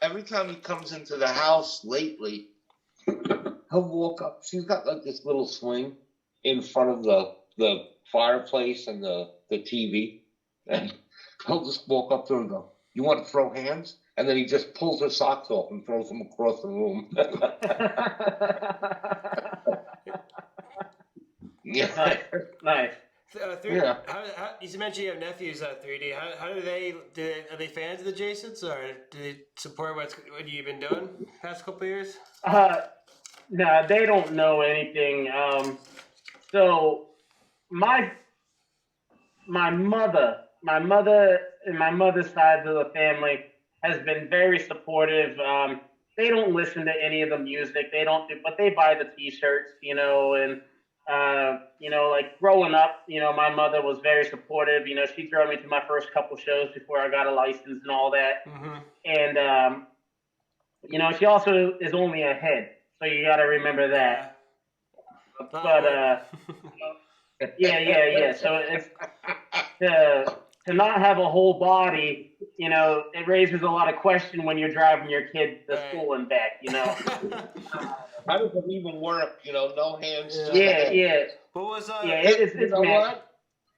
every time he comes into the house lately, he'll walk up. She's got like this little swing in front of the fireplace and the TV, and he'll just walk up to her and go, "You want to throw hands?" And then he just pulls her socks off and throws them across the room. Yeah. Nice. Yeah. How, you mentioned you have nephews 3D. How are they fans of the Jasons, or do they support what you've been doing the past couple of years? No, they don't know anything. So my mother and my mother's side of the family has been very supportive. They don't listen to any of the music. They don't do, but they buy the T-shirts, and like growing up, my mother was very supportive. She drove me to my first couple shows before I got a license and all that. Mm-hmm. And she also is only a head, so you got to remember that. But yeah. So it's to not have a whole body. It raises a lot of question when you're driving your kid to school and back. How does it even work? No hands. Yeah. What was it's you know what?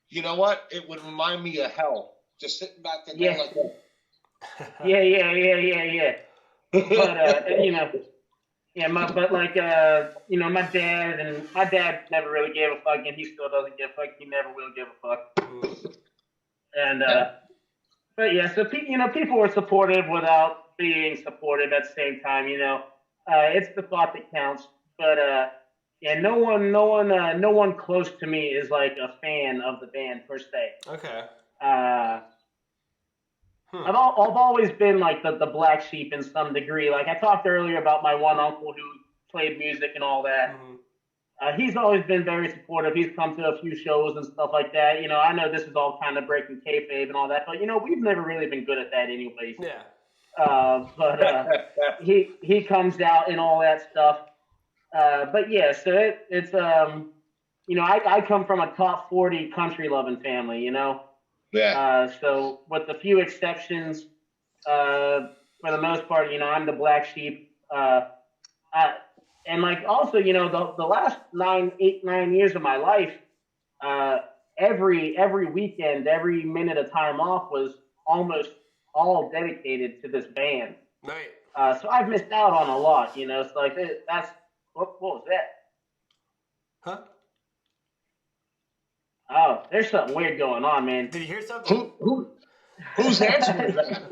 You know what? It would remind me of hell. Just sitting back there going like that. Yeah. But my dad never really gave a fuck, and he still doesn't give a fuck. He never will give a fuck. And but yeah, so people were supportive without being supportive at the same time. It's the thought that counts. But yeah, no one close to me is like a fan of the band per se. Okay. I've always been like the black sheep in some degree. Like I talked earlier about my one uncle who played music and all that. Mhm. He's always been very supportive. He's come to a few shows and stuff like that. I know this is all kind of breaking kayfabe and all that, but we've never really been good at that, anyways. Yeah. But he comes out and all that stuff. But yeah, so it's I come from a top 40 country loving family. Yeah. So with a few exceptions, for the most part, I'm the black sheep. I, and like also, the last 9 years of my life, uh, every weekend, every minute of time off was almost all dedicated to this band. Right. So I've missed out on a lot. So like that's what was that? Huh? Oh, there's something weird going on, man. Did you hear something? Who's answering that?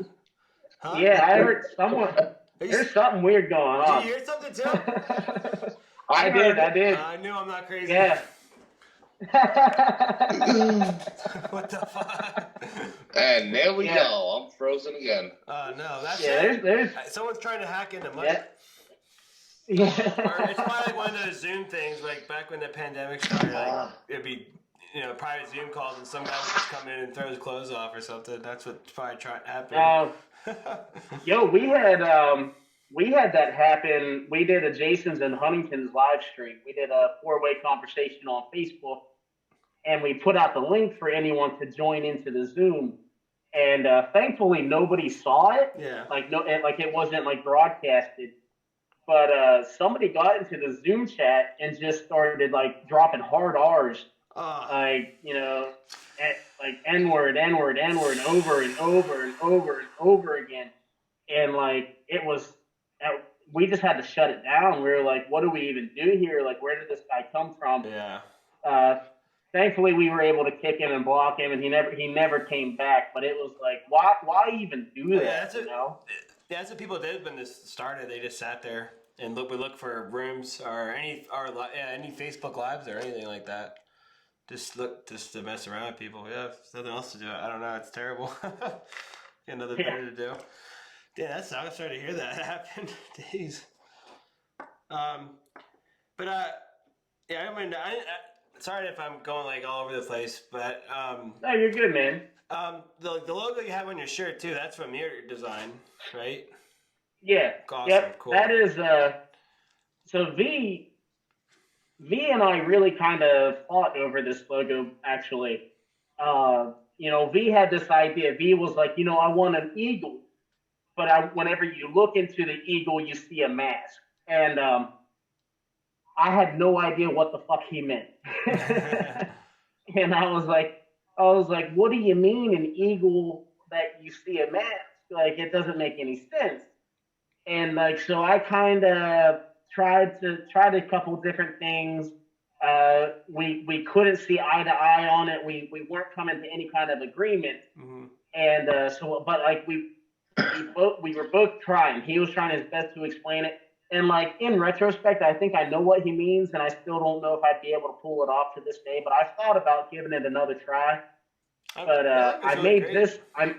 Huh? Yeah, I heard someone. There's something weird going on. Did you hear something too? I did. I knew I'm not crazy. Yeah. What the fuck? And there we go. I'm frozen again. No, that's there's someone's trying to hack into my. Yeah. Or it's probably like one of those Zoom things, like back when the pandemic started. Like it'd be, private Zoom calls, and some guy would just come in and throw his clothes off or something. That's what's probably happening. Yo, we had that happen. We did a Jason's and Huntington's live stream. We did a 4-way conversation on Facebook, and we put out the link for anyone to join into the Zoom. And thankfully, nobody saw it. Yeah. Like it wasn't like broadcasted. But somebody got into the Zoom chat and just started like dropping hard R's, like like N-word, N-word, N-word, over and over and over and over again, and like it was, we just had to shut it down. We were like, what do we even do here? Like, where did this guy come from? Yeah. Thankfully, we were able to kick him and block him, and he never came back. But it was like, why even do that? Yeah, that's what people did when this started. They just sat there and would look for rooms or any Facebook lives or anything like that. Just to mess around with people. Yeah, if nothing else to do. I don't know. It's terrible. Got another better to do. Yeah, that sucks. I'm sorry to hear that happen. Jeez. Yeah, I mean, sorry if I'm going like all over the place, but no, you're good, man. The logo you have on your shirt too, that's from your design, right? Yeah. Awesome. Yep. Cool. That is so V and I really kind of fought over this logo actually. V had this idea. V was like, I want an eagle, but whenever you look into the eagle, you see a mask. And I had no idea what the fuck he meant. And I was like, what do you mean an eagle that you see a mask? Like, it doesn't make any sense. And like, so I kind of tried a couple different things. We couldn't see eye to eye on it. We weren't coming to any kind of agreement. Mm-hmm. And but like we were both trying. He was trying his best to explain it. And like in retrospect, I think I know what he means, and I still don't know if I'd be able to pull it off to this day. But I thought about giving it another try. But I made this. I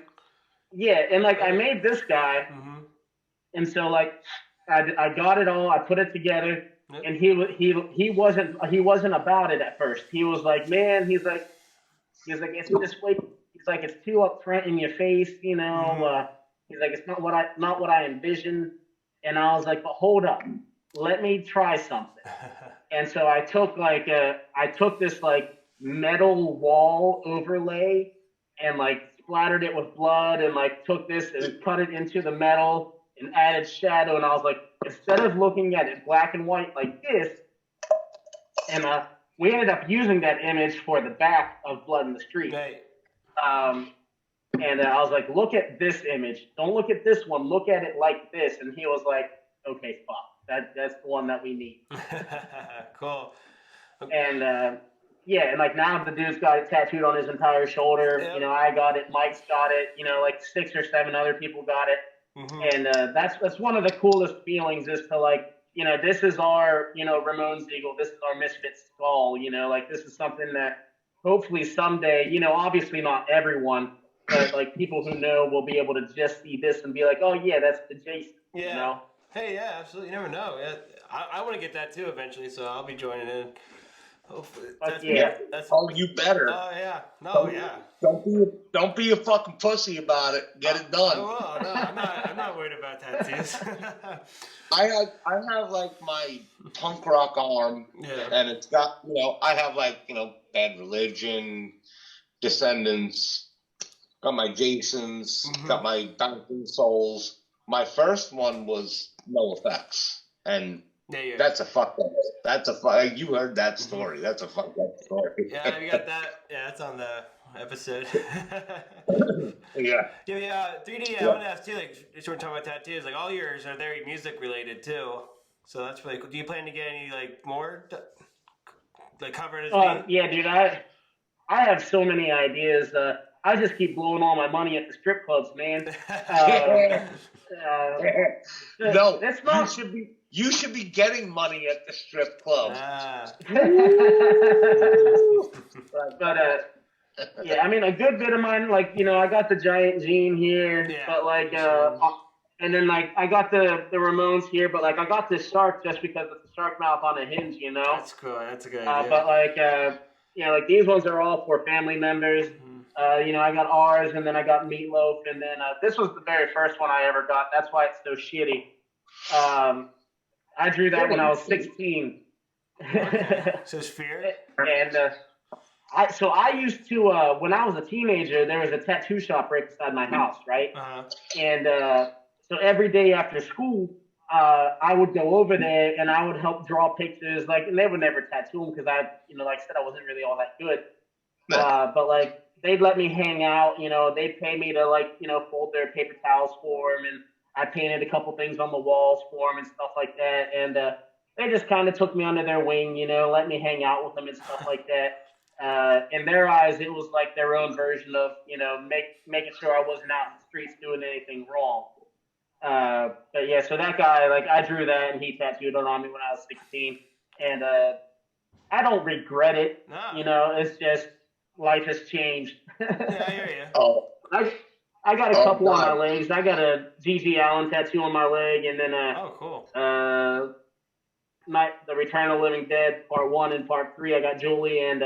made this guy, and so like I got it all. I put it together, and he wasn't about it at first. He was like, man, he's like it's this way. He's like, it's too upfront in your face, He's like, it's not what I envisioned. And I was like, but hold up, let me try something. And so I took this like metal wall overlay and like splattered it with blood and like took this and cut it into the metal and added shadow. And I was like, instead of looking at it black and white like this, and we ended up using that image for the back of Blood in the Street. Right. And I was like, look at this image. Don't look at this one. Look at it like this. And he was like, okay, fuck. That's the one that we need. Cool. And and like now the dude's got it tattooed on his entire shoulder. Yep. I got it. Mike's got it. Like 6 or 7 other people got it. Mm-hmm. And that's one of the coolest feelings is to like, this is our, Ramon's Eagle. This is our Misfit Skull. Like this is something that hopefully someday, obviously not everyone, but like people who know will be able to just see this and be like, oh yeah, that's the Jason. Yeah. You know? Hey, yeah, absolutely. You never know. Yeah, I want to get that too eventually, so I'll be joining in. Hopefully, Fuck yeah. that's. Oh, you better. Oh yeah. No, yeah. Don't be a fucking pussy about it. Get it done. I will. No, I'm not worried about tattoos. I have like my punk rock arm, Yeah. and it's got I have like Bad Religion, Descendants, got my Jasons, got my Bouncing Souls. My first one was No Effects, and Yeah. that's a fucked up. That's a fuck. You heard that story. That's a fucked up story. Yeah, you got that. Yeah, that's on the episode. Yeah. Yeah, 3D. I want to ask too. Like, you were talking about tattoos. Like, all yours are very music related too. So that's really cool. Do you plan to get any like more, like covered as Yeah, dude. I have so many ideas. I just keep blowing all my money at the strip clubs, man. No, that's not. You should be getting money at the strip clubs. But yeah, I mean, a good bit of mine, like I got the giant gene here, but like, and then like I got the Ramones here, but like I got this shark just because it's a shark mouth on a hinge, That's cool. That's a good idea. But like, like these ones are all for family members. I got ours, and then I got Meatloaf, and then this was the very first one I ever got. That's why it's so shitty. I drew that when I was 16. So it's fear. And I used to when I was a teenager, there was a tattoo shop right beside my house, right? And so every day after school, I would go over there and I would help draw pictures. Like, and they would never tattoo them because like I said, I wasn't really all that good. But like they'd let me hang out. They'd pay me to like fold their paper towels for them, and I painted a couple things on the walls for them and stuff like that. And they just kind of took me under their wing, let me hang out with them and stuff like that. In their eyes, it was like their own version of, making sure I wasn't out in the streets doing anything wrong. But yeah, so that guy, like, I drew that and he tattooed it on me when I was 16. And I don't regret it. No. It's just life has changed. Yeah, I hear you. Oh. I got a couple on my legs. I got a G.G. Allen tattoo on my leg, and then cool. The Return of the Living Dead Part 1 and Part 3. I got Julie and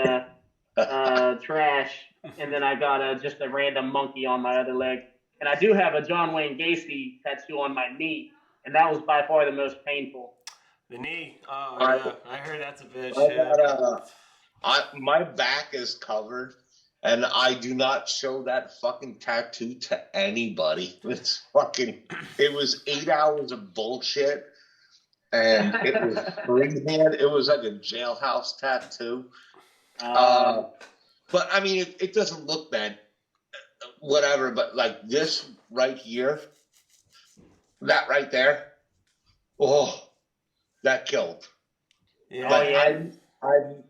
Trash, and then I got just a random monkey on my other leg. And I do have a John Wayne Gacy tattoo on my knee, and that was by far the most painful. The knee? Oh, yeah. I heard that's a bitch. My back is covered. And I do not show that fucking tattoo to anybody. It was 8 hours of bullshit. And it was freehand. It was like a jailhouse tattoo. But I mean, it doesn't look bad. Whatever. But like this right here, that right there, that killed. Yeah. But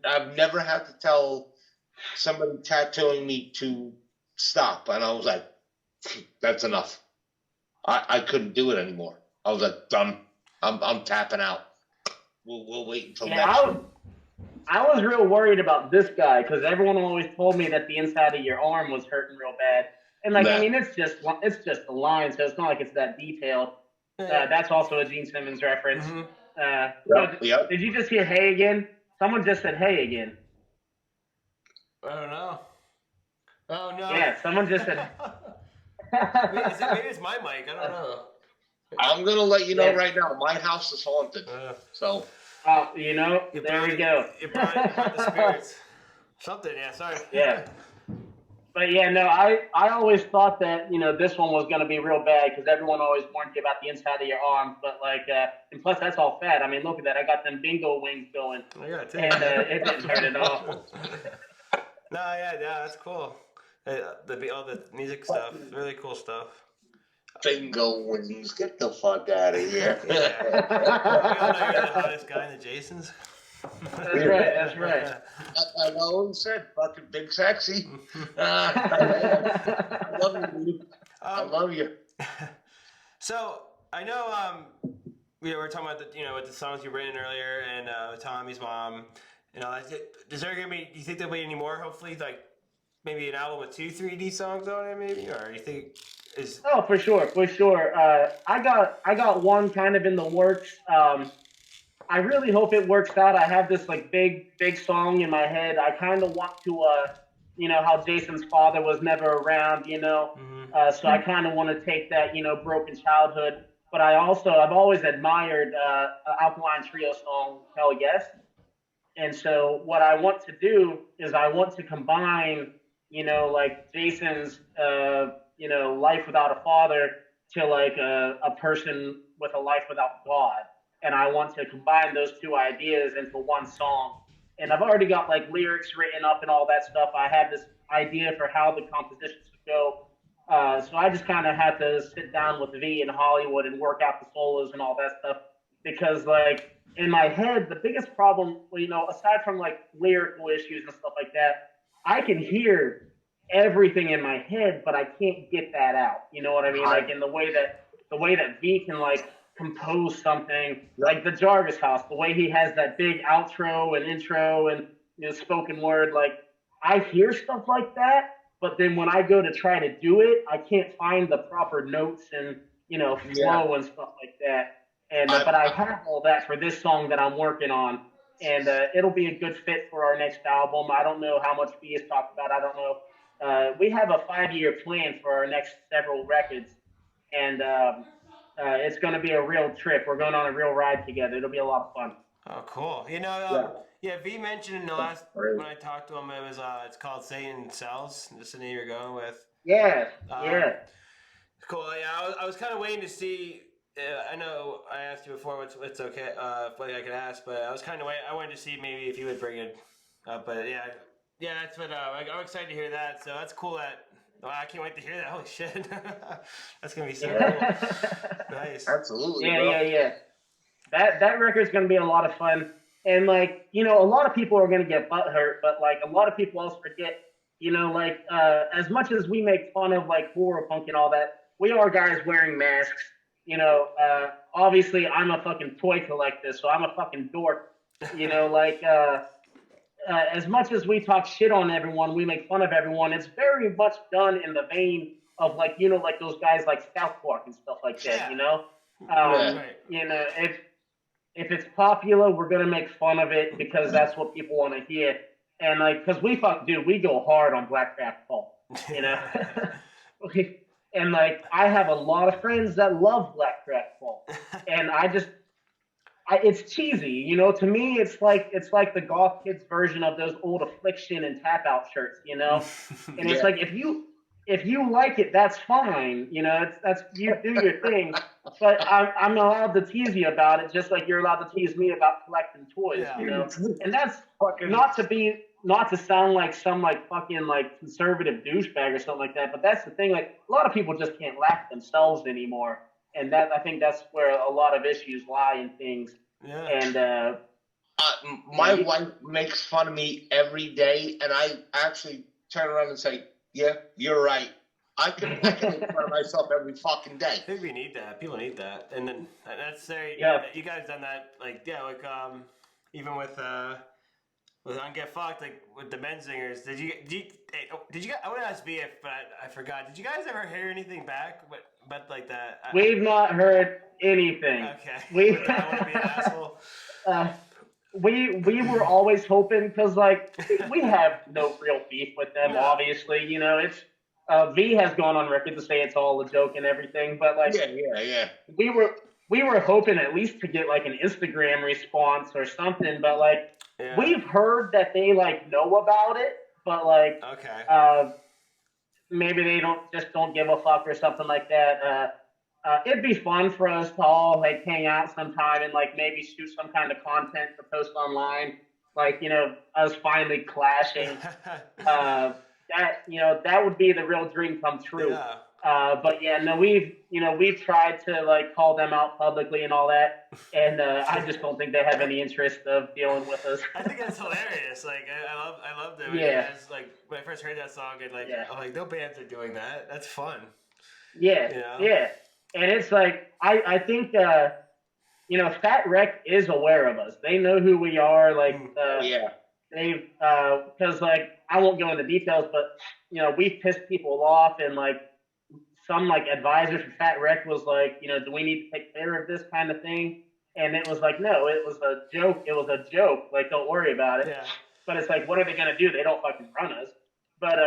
I've never had to tell somebody tattooing me to stop, and I was like, that's enough. I couldn't do it anymore. I was like, done. I'm tapping out. We'll wait until next week. I was real worried about this guy because everyone always told me that the inside of your arm was hurting real bad, and like I mean it's just a line, so it's not like it's that detailed. That's also a Gene Simmons reference. Yep. Did you just hear "Hey" again? Someone just said "Hey" again. I don't know. Oh no. Yeah, someone just said. Maybe it's my mic. I don't know. I'm gonna let you know right now. My house is haunted. So. Oh, there we go. You brought the spirits. Something, yeah. Sorry. Yeah. But yeah, no, I always thought that this one was gonna be real bad because everyone always warned you about the inside of your arm. But like, and plus that's all fat. I mean, look at that. I got them bingo wings going. I got it too. And it didn't hurt at all. No, yeah, that's cool. All the music stuff, really cool stuff. Bingo wings, get the fuck out of here. Yeah. We all know you're the hottest guy in the Jasons. That's right. I've always said, fucking big sexy. I love you, dude. I love you. So I know we were talking about with the songs you've written earlier and Tommy's mom and all that. Do you think there'll be any more? Hopefully, like maybe an album with 2 3D songs on it, maybe, or you think is Oh, for sure, for sure. I got one kind of in the works. I really hope it works out. I have this like big song in my head. I kind of want to, how Jason's father was never around, mm-hmm. so I kind of want to take that, broken childhood. But I've always admired Alkaline Trio song Hell Yes. And so what I want to do is I want to combine, like Jason's, life without a father to like a person with a life without God. And I want to combine those two ideas into one song. And I've already got like lyrics written up and all that stuff. I have this idea for how the compositions would go. So I just kind of had to sit down with V in Hollywood and work out the solos and all that stuff because like in my head, the biggest problem, aside from like lyrical issues and stuff like that, I can hear everything in my head, but I can't get that out. You know what I mean? Like in the way that V can like compose something like the Jarvis House, the way he has that big outro and intro and spoken word, like I hear stuff like that, but then when I go to try to do it, I can't find the proper notes and flow and stuff like that. And but I have all that for this song that I'm working on, and it'll be a good fit for our next album. I don't know how much B has talked about. I don't know. We have a 5-year plan for our next several records, and it's going to be a real trip. We're going on a real ride together. It'll be a lot of fun. Oh, cool. Yeah, V mentioned in the last when I talked to him, it was it's called Satan Cells. That's the name you're going with. Yeah, Cool. Yeah, I was kind of waiting to see. I know I asked you before what's okay, what I could ask, but I was kind of waiting. I wanted to see maybe if you would bring it up, but yeah, that's what I'm excited to hear that. So that's cool. I can't wait to hear that. Holy shit, that's gonna be so cool. Nice. Absolutely. Yeah. That record's gonna be a lot of fun, and like a lot of people are gonna get butthurt, but like a lot of people else forget. As much as we make fun of like horror punk and all that, we are guys wearing masks. Obviously I'm a fucking toy collector, so I'm a fucking dork. As much as we talk shit on everyone, we make fun of everyone. It's very much done in the vein of like like those guys like South Park and stuff like that. Right. If it's popular, we're gonna make fun of it because that's what people want to hear. And like, cause we go hard on Black Craft Paul, And like, I have a lot of friends that love Black Craft Paul, and it's cheesy, To me, it's like the goth kids version of those old Affliction and Tap Out shirts, And it's like if you like it, that's fine, that's you do your thing. But I'm allowed to tease you about it, just like you're allowed to tease me about collecting toys, And that's not to sound like some like fucking like conservative douchebag or something like that, but that's the thing. Like a lot of people just can't laugh at themselves anymore, and I think that's where a lot of issues lie in things. Yeah. And my wife makes fun of me every day, and I actually turn around and say, "Yeah, you're right. I can make fun of myself every fucking day." I think we need that. People need that, and then that's there. Yeah. You guys done that, even with on Get Fucked, like with the men singers. Did you I would ask V if, but I forgot. Did you guys ever hear anything back? But like that. We've not heard anything. Okay. I want to be an asshole. We were always hoping because like we have no real beef with them. No. Obviously, it's V has gone on record to say it's all a joke and everything, but like yeah. We were hoping at least to get like an Instagram response or something, but like we've heard that they like know about it, but like maybe they don't give a fuck or something like that. It'd be fun for us to all like hang out sometime and like maybe shoot some kind of content to post online, like us finally clashing. That would be the real dream come true. Yeah. But yeah, no, we've tried to like call them out publicly and all that, and I just don't think they have any interest of dealing with us. I think that's hilarious. Like I love them. Yeah. Guys, like when I first heard that song, and I'm like, no bands are doing that. That's fun. Yeah. Yeah. And it's like I think Fat Wreck is aware of us. They know who we are. Like they've because like I won't go into details, but we've pissed people off, and like some like advisor from Fat Wreck was like, do we need to take care of this kind of thing? And it was like, no, it was a joke. It was a joke. Like, don't worry about it. Yeah. But it's like, what are they gonna do? They don't fucking run us. But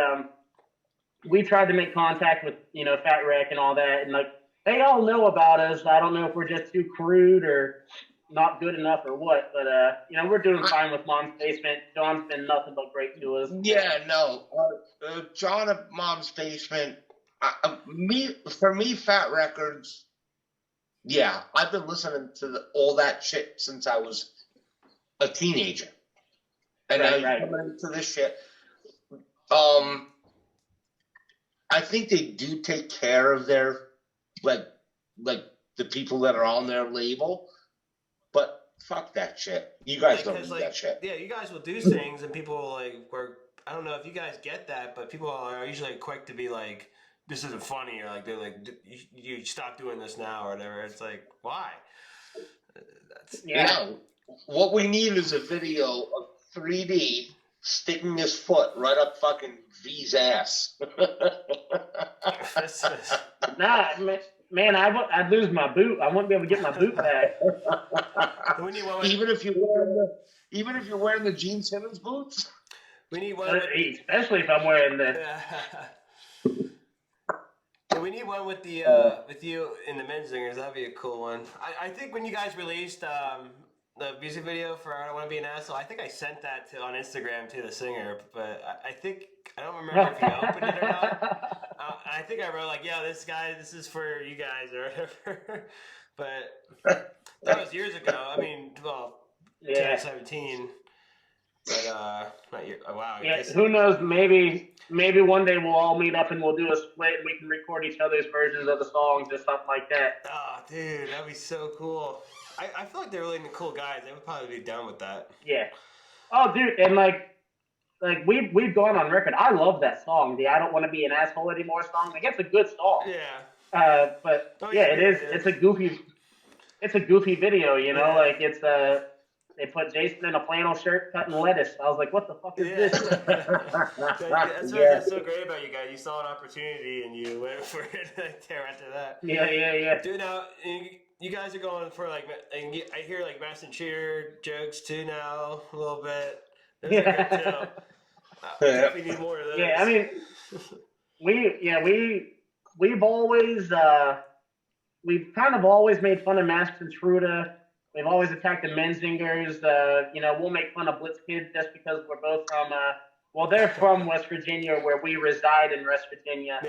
we tried to make contact with Fat Wreck and all that, and like they all know about us. I don't know if we're just too crude or not good enough or what, but we're doing fine with Mom's Basement. John's been nothing but great to us. Yeah, no, John at Mom's Basement. For me, Fat Records. Yeah, I've been listening to all that shit since I was a teenager, and now you're coming into this shit. I think they do take care of their like the people that are on their label, but fuck that shit. You guys don't do that shit. Yeah, you guys will do things, and people like I don't know if you guys get that, but people are usually quick to be like, "This isn't funny," or like they're like, "You stop doing this now," or whatever. It's like, why? What we need is a video of 3D sticking his foot right up fucking V's ass. Nah, man, I'd lose my boot. I wouldn't be able to get my boot back. Even if you're wearing the Gene Simmons boots. We need one, especially if I'm wearing the. Yeah, we need one with the with you in the men's singers. That'd be a cool one. I think when you guys released the music video for "I Don't Want to Be an Asshole," I think I sent that on Instagram to the singer, but I think I don't remember if you opened it or not. I think I wrote like, "Yeah, this is for you guys" or whatever. But that was years ago. I mean, 2017. But not year. Oh, wow. Yeah, who knows? Maybe one day we'll all meet up and we'll do a split and we can record each other's versions of the songs or something like that. Oh, dude, that'd be so cool. I feel like they're really cool guys. They would probably be down with that. Yeah. Oh, dude, and like we've gone on record. I love that song, the "I Don't Want to Be an Asshole Anymore" song. Like, it's a good song. Yeah. But it is. It's a goofy video. Like it's They put Jason in a flannel shirt cutting lettuce. I was like, what the fuck is this? That's what's so great about you guys. You saw an opportunity and you went for it there after that. Yeah. Dude, now, you guys are going for, like, and I hear, like, Mass and Cheater jokes, too, now, a little bit. Those are good, too. We definitely need more of those. Yeah, I mean, we've always, we've kind of always made fun of Masked Intruder. We've always attacked the Menzingers. We'll make fun of Blitz Kids just because we're both from, they're from West Virginia, where we reside in West Virginia.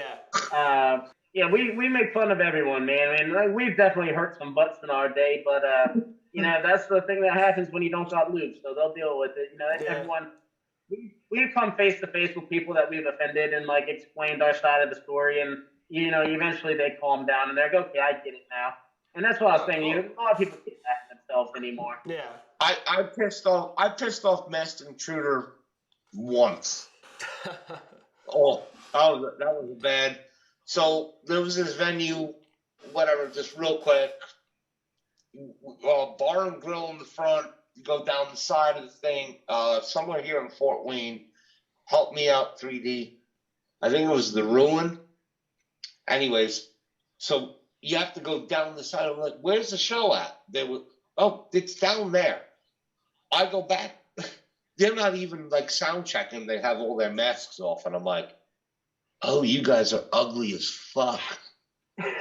Yeah. We make fun of everyone, man. I mean, we've definitely hurt some butts in our day, but, that's the thing that happens when you don't got lube, so they'll deal with it. Everyone, we've come face to face with people that we've offended and, like, explained our side of the story, and, eventually they calm down and they're like, okay, I get it now. And that's what I was saying. A lot of people can't act themselves anymore. Yeah. I pissed off Masked Intruder once. That was bad. So there was this venue, whatever, just real quick. Bar and grill in the front. You go down the side of the thing. Somewhere here in Fort Wayne. Help me out, 3D. I think it was the Ruin. Anyways, so you have to go down the side. I'm like, where's the show at? It's down there. I go back. They're not even, like, sound checking. They have all their masks off. And I'm like, oh, you guys are ugly as fuck. And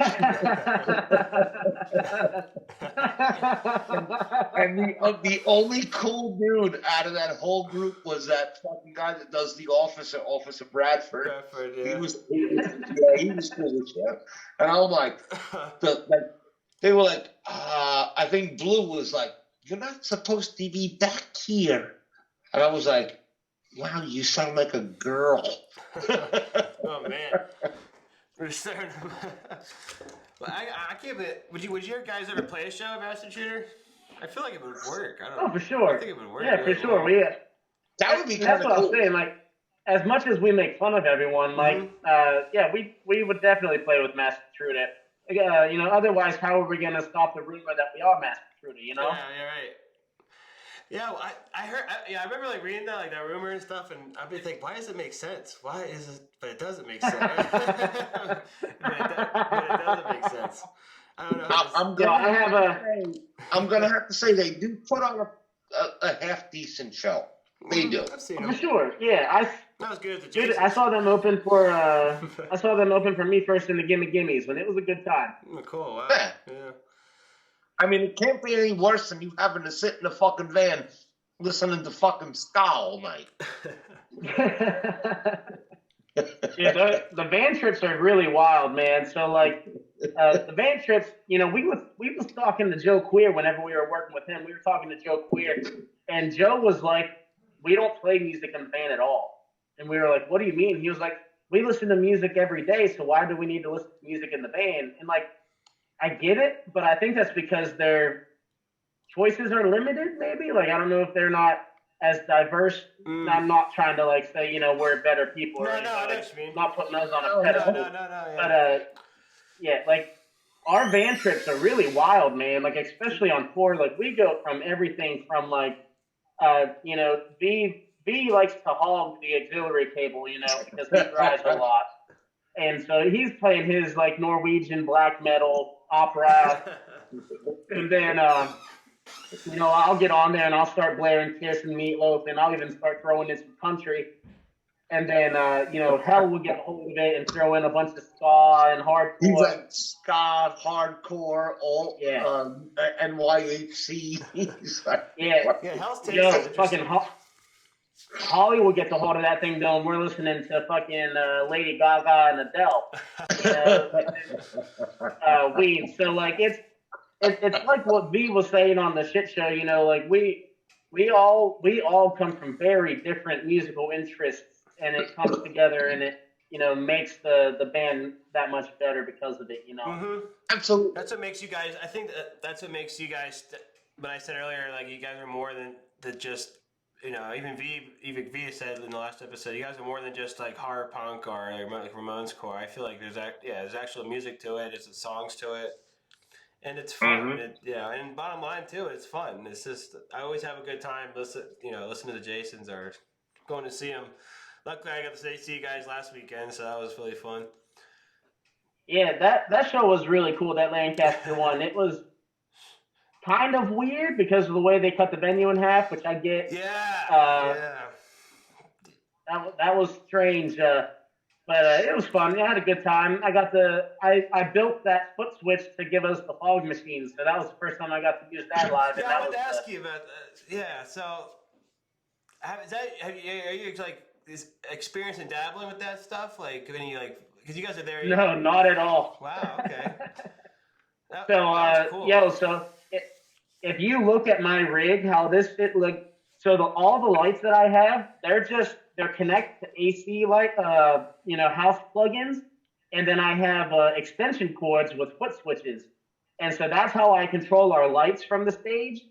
the only cool dude out of that whole group was that fucking guy that does The Officer Bradford. Yeah. He was cool as shit. And I'm like, they were like, I think Blue was like, you're not supposed to be back here. And I was like, wow, you sound like a girl. Oh, man. We're starting. I can't believe. Would you guys ever play a show of Masked Intruder? I feel like it would work. I don't know. Oh, for sure. I think it would work. Yeah, really for sure. well. That would be kind of cool. That's what I was saying. Like, as much as we make fun of everyone, we would definitely play with Masked Intruder. Otherwise, how are we going to stop the rumor that we are Masked Intruder? Yeah, you're right. Yeah, well, I heard. I remember like reading that that rumor and stuff, and I'd be thinking, why does it make sense? Why is it? But it doesn't make sense. But it doesn't make sense. I don't know. I'm gonna have to say they do put on a half decent show. They do. I've seen For them. sure. Yeah, Not as good as the dude, Jasons. I saw them open for Me First in the Gimme Gimmes, and it was a good time. Cool. Wow. Yeah. Yeah. I mean, it can't be any worse than you having to sit in a fucking van listening to fucking ska all night. Yeah, the van trips are really wild, man. So like, the van trips, we was talking to Joe Queer whenever we were working with him. We were talking to Joe Queer, and Joe was like, "We don't play music in the van at all." And we were like, "What do you mean?" He was like, "We listen to music every day, so why do we need to listen to music in the van?" And like, I get it, but I think that's because their choices are limited. Maybe like I don't know if they're not as diverse. I'm not trying to like say we're better people or anything. I know what you mean. Not putting us on a pedestal. No. Yeah. But yeah, like our van trips are really wild, man. Like especially on tour, like we go from everything from like V likes to hog the auxiliary cable, because he drives a lot. And so he's playing his like Norwegian black metal opera, and then I'll get on there and I'll start blaring Kiss and Meatloaf, and I'll even start throwing in some country, and then Hell will get a hold of it and throw in a bunch of ska and hardcore. He's like ska, hardcore, all NYHC. He's like, Hell's taste. Fucking Holly will get the hold of that thing though, and we're listening to fucking Lady Gaga and Adele. So like it's like what V was saying on the shit show. Like we all come from very different musical interests, and it comes together, and it makes the band that much better because of it. Mm-hmm. Absolutely. That's what makes you guys. I think that's what makes you guys. But I said earlier, like you guys are more than just. Even V said in the last episode, you guys are more than just like horror punk or like Ramones core. I feel like there's actual music to it. There's songs to it, and it's fun. Mm-hmm. And bottom line too, it's fun. It's just I always have a good time listen to the Jasons or going to see them. Luckily, I got to see you guys last weekend, so that was really fun. Yeah, that show was really cool. That Lancaster one, it was kind of weird because of the way they cut the venue in half, which I get. That was strange, but it was fun. I had a good time. I built that foot switch to give us the fog machines, so that was the first time I got to use that live. Yeah, I wanted to ask you about that. Yeah, so are you like experienced in dabbling with that stuff? Like when you because you guys are there. No, not at all. Wow. Okay. Cool. So if you look at my rig, how this fit, like, so all the lights that I have, they're connected to AC light, house plugins, and then I have extension cords with foot switches, and so that's how I control our lights from the stage.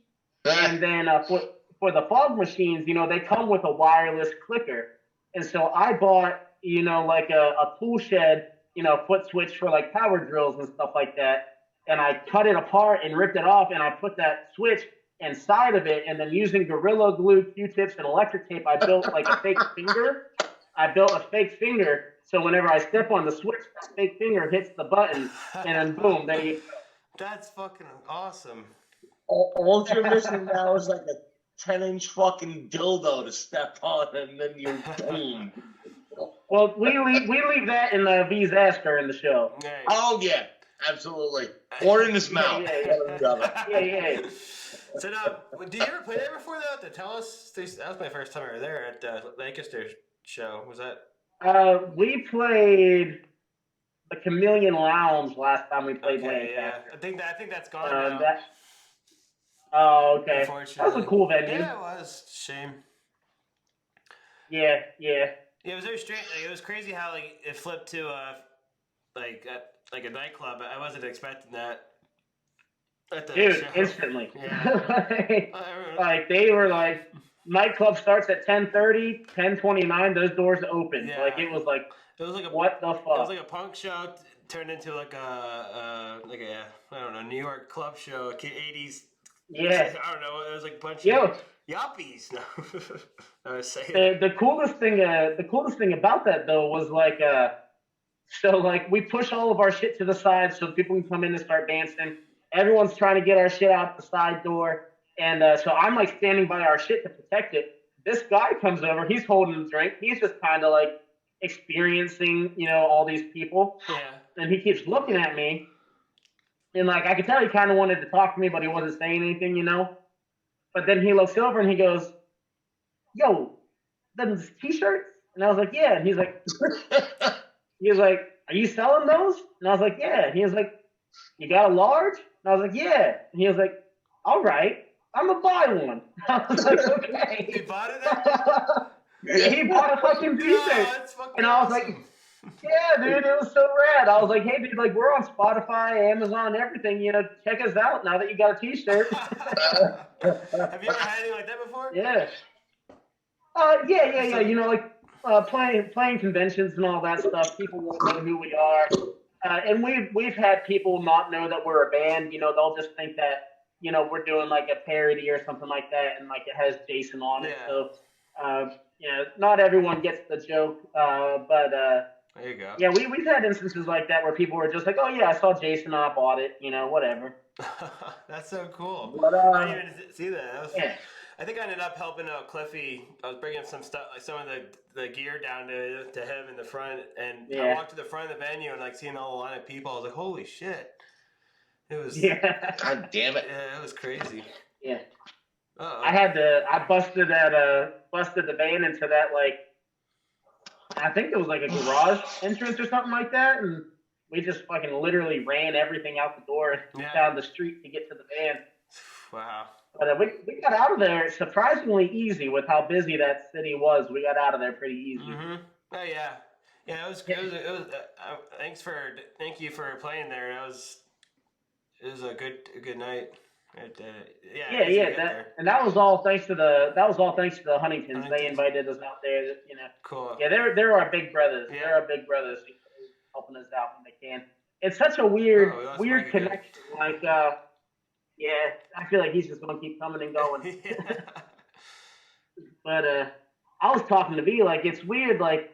And then for the fog machines, they come with a wireless clicker, and so I bought like a tool shed, foot switch for like power drills and stuff like that. And I cut it apart and ripped it off, and I put that switch inside of it, and then using Gorilla Glue, Q-tips, and electric tape, I built like a fake finger. So whenever I step on the switch, that fake finger hits the button, and then boom, there you go. That's fucking awesome. All you're missing now is like a 10-inch fucking dildo to step on, and then you're boom. Well, we leave that in V's ass during the show. Nice. Oh yeah. Absolutely. Or in his mouth. Yeah. So now, did you ever play there before though? To tell us, that was my first time I was there at the Lancaster show. Was that? We played the Chameleon Lounge last time we played Lancaster. Yeah. I think that's gone now. Oh, okay. Unfortunately. That was a cool venue. Yeah, it was. Shame. Yeah. Yeah, it was very strange. Like, it was crazy how it flipped to like a nightclub. I wasn't expecting that. Dude, show. instantly. Yeah. like they were like, nightclub starts at 10:30, 10:29. Those doors open. Yeah. Like it was like what the fuck? It was like a punk show turned into like a I don't know, New York club show, 80s Yeah. I don't know. It was like a bunch Yo, of yuppies. No, I was saying. the coolest thing about that though was like, so like we push all of our shit to the side so people can come in and start dancing. Everyone's trying to get our shit out the side door, and so I'm like standing by our shit to protect it. This guy comes over. He's holding a drink. He's just kind of like experiencing, all these people, Yeah. and he keeps looking at me, and like I could tell he kind of wanted to talk to me, but he wasn't saying anything. But then he looks over and he goes, "Yo, those t-shirts?" And I was like, "Yeah." And he was like, "Are you selling those?" And I was like, "Yeah." And he was like, "You got a large?" And I was like, "Yeah." And he was like, "All right, I'm gonna buy one." I was like, "Okay." He bought it then? He bought a fucking No, t-shirt, that's fucking and I was like, awesome. "Yeah, dude, it was so rad." I was like, "Hey, dude, like we're on Spotify, Amazon, everything. Check us out now that you got a t-shirt." Have you ever had anything like that before? Yeah. Yeah. So, Like playing conventions and all that stuff. People won't know who we are, and we've had people not know that we're a band. They'll just think that we're doing like a parody or something like that, and like it has Jason on it. yeah. So, not everyone gets the joke, but There you go. yeah, we've had instances like that where people were just like, "Oh yeah, I saw Jason, I bought it," whatever. That's so cool. But I didn't even see that. yeah. I think I ended up helping out Cliffy. I was bringing some stuff, like some of the gear down to him in the front, and I Yeah. walked to the front of the venue and like seeing all the line of people. I was like, "Holy shit!" It was Yeah. God damn it. yeah, it was crazy. Yeah. Uh-oh. I busted the van into that, like, I think it was like a garage entrance or something like that, and we just fucking literally ran everything out the door down the street to get to the van. Wow. But we got out of there surprisingly easy with how busy that city was. We got out of there pretty easy. Mm-hmm. Oh yeah, yeah. It was. Thank you for playing there. It was a good night. That was all thanks to the Huntingtons. They invited us out there. Cool. Yeah, they're our big brothers. Yeah. They're our big brothers, helping us out when they can. It's such a weird connection. Like, yeah, I feel like he's just gonna keep coming and going. But I was talking to V, like it's weird, like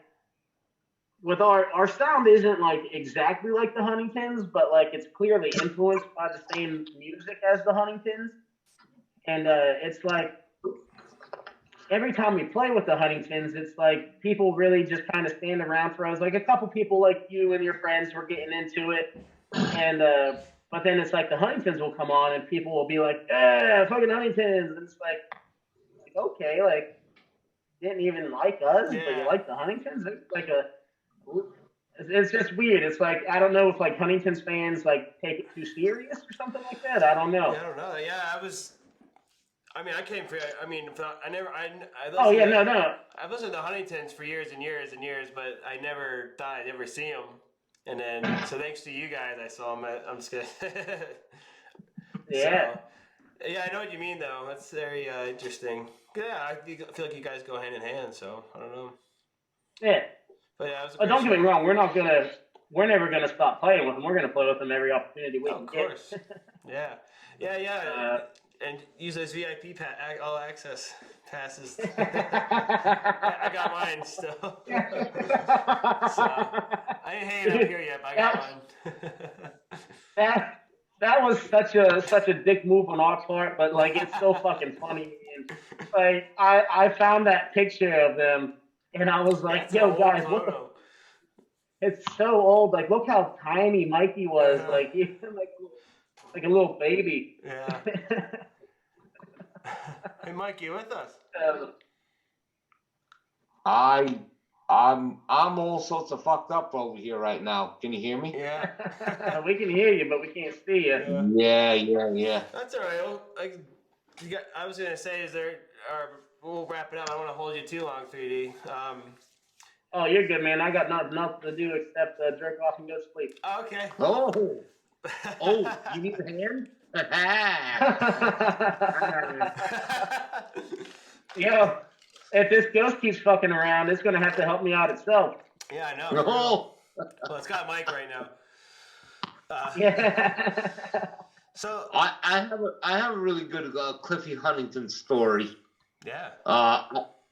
with our sound isn't like exactly like the Huntingtons, but like it's clearly influenced by the same music as the Huntingtons. And it's like every time we play with the Huntingtons, it's like people really just kind of stand around for us. Like a couple people like you and your friends were getting into it, and but then it's like the Huntingtons will come on and people will be like, fucking Huntingtons. And it's like okay, like didn't even like us, but you like the Huntingtons. It's just weird. It's like I don't know if like Huntingtons fans like take it too serious or something like that. I don't know. Yeah, I don't know. Yeah, I came for. I I've listened to Huntingtons for years and years and years, but I never thought I'd ever see them. And then, so thanks to you guys, I saw them. I'm just kidding. Yeah. So, yeah, I know what you mean, though. That's very interesting. Yeah, I feel like you guys go hand in hand. So I don't know. Yeah. But yeah, it was a But don't get me show. wrong. We're never gonna stop playing with them. We're gonna play with them every opportunity we can get. Of course. Yeah. And use those VIP all access passes. I got mine still. So I ain't hanging up here yet, but I got mine. That was such a dick move on our part, but like it's so fucking funny. And, like I found that picture of them, and I was like, "Yo, guys, what the?" It's so old. Like, look how tiny Mikey was. Like, like a little baby. Yeah. Hey, Mike, you with us? I'm all sorts of fucked up over here right now. Can you hear me? Yeah. We can hear you, but we can't see you. Yeah. That's all right. Well, I was gonna say, we'll wrap it up. I don't want to hold you too long, 3D. Oh, you're good, man. I got nothing else to do except jerk off and go to sleep. Okay. Oh, you need a hand? Yo, if this ghost keeps fucking around, it's gonna have to help me out itself. Yeah, I know. Well, it's got Mike right now. Yeah. So I have a really good Cliffy Huntington story. yeah.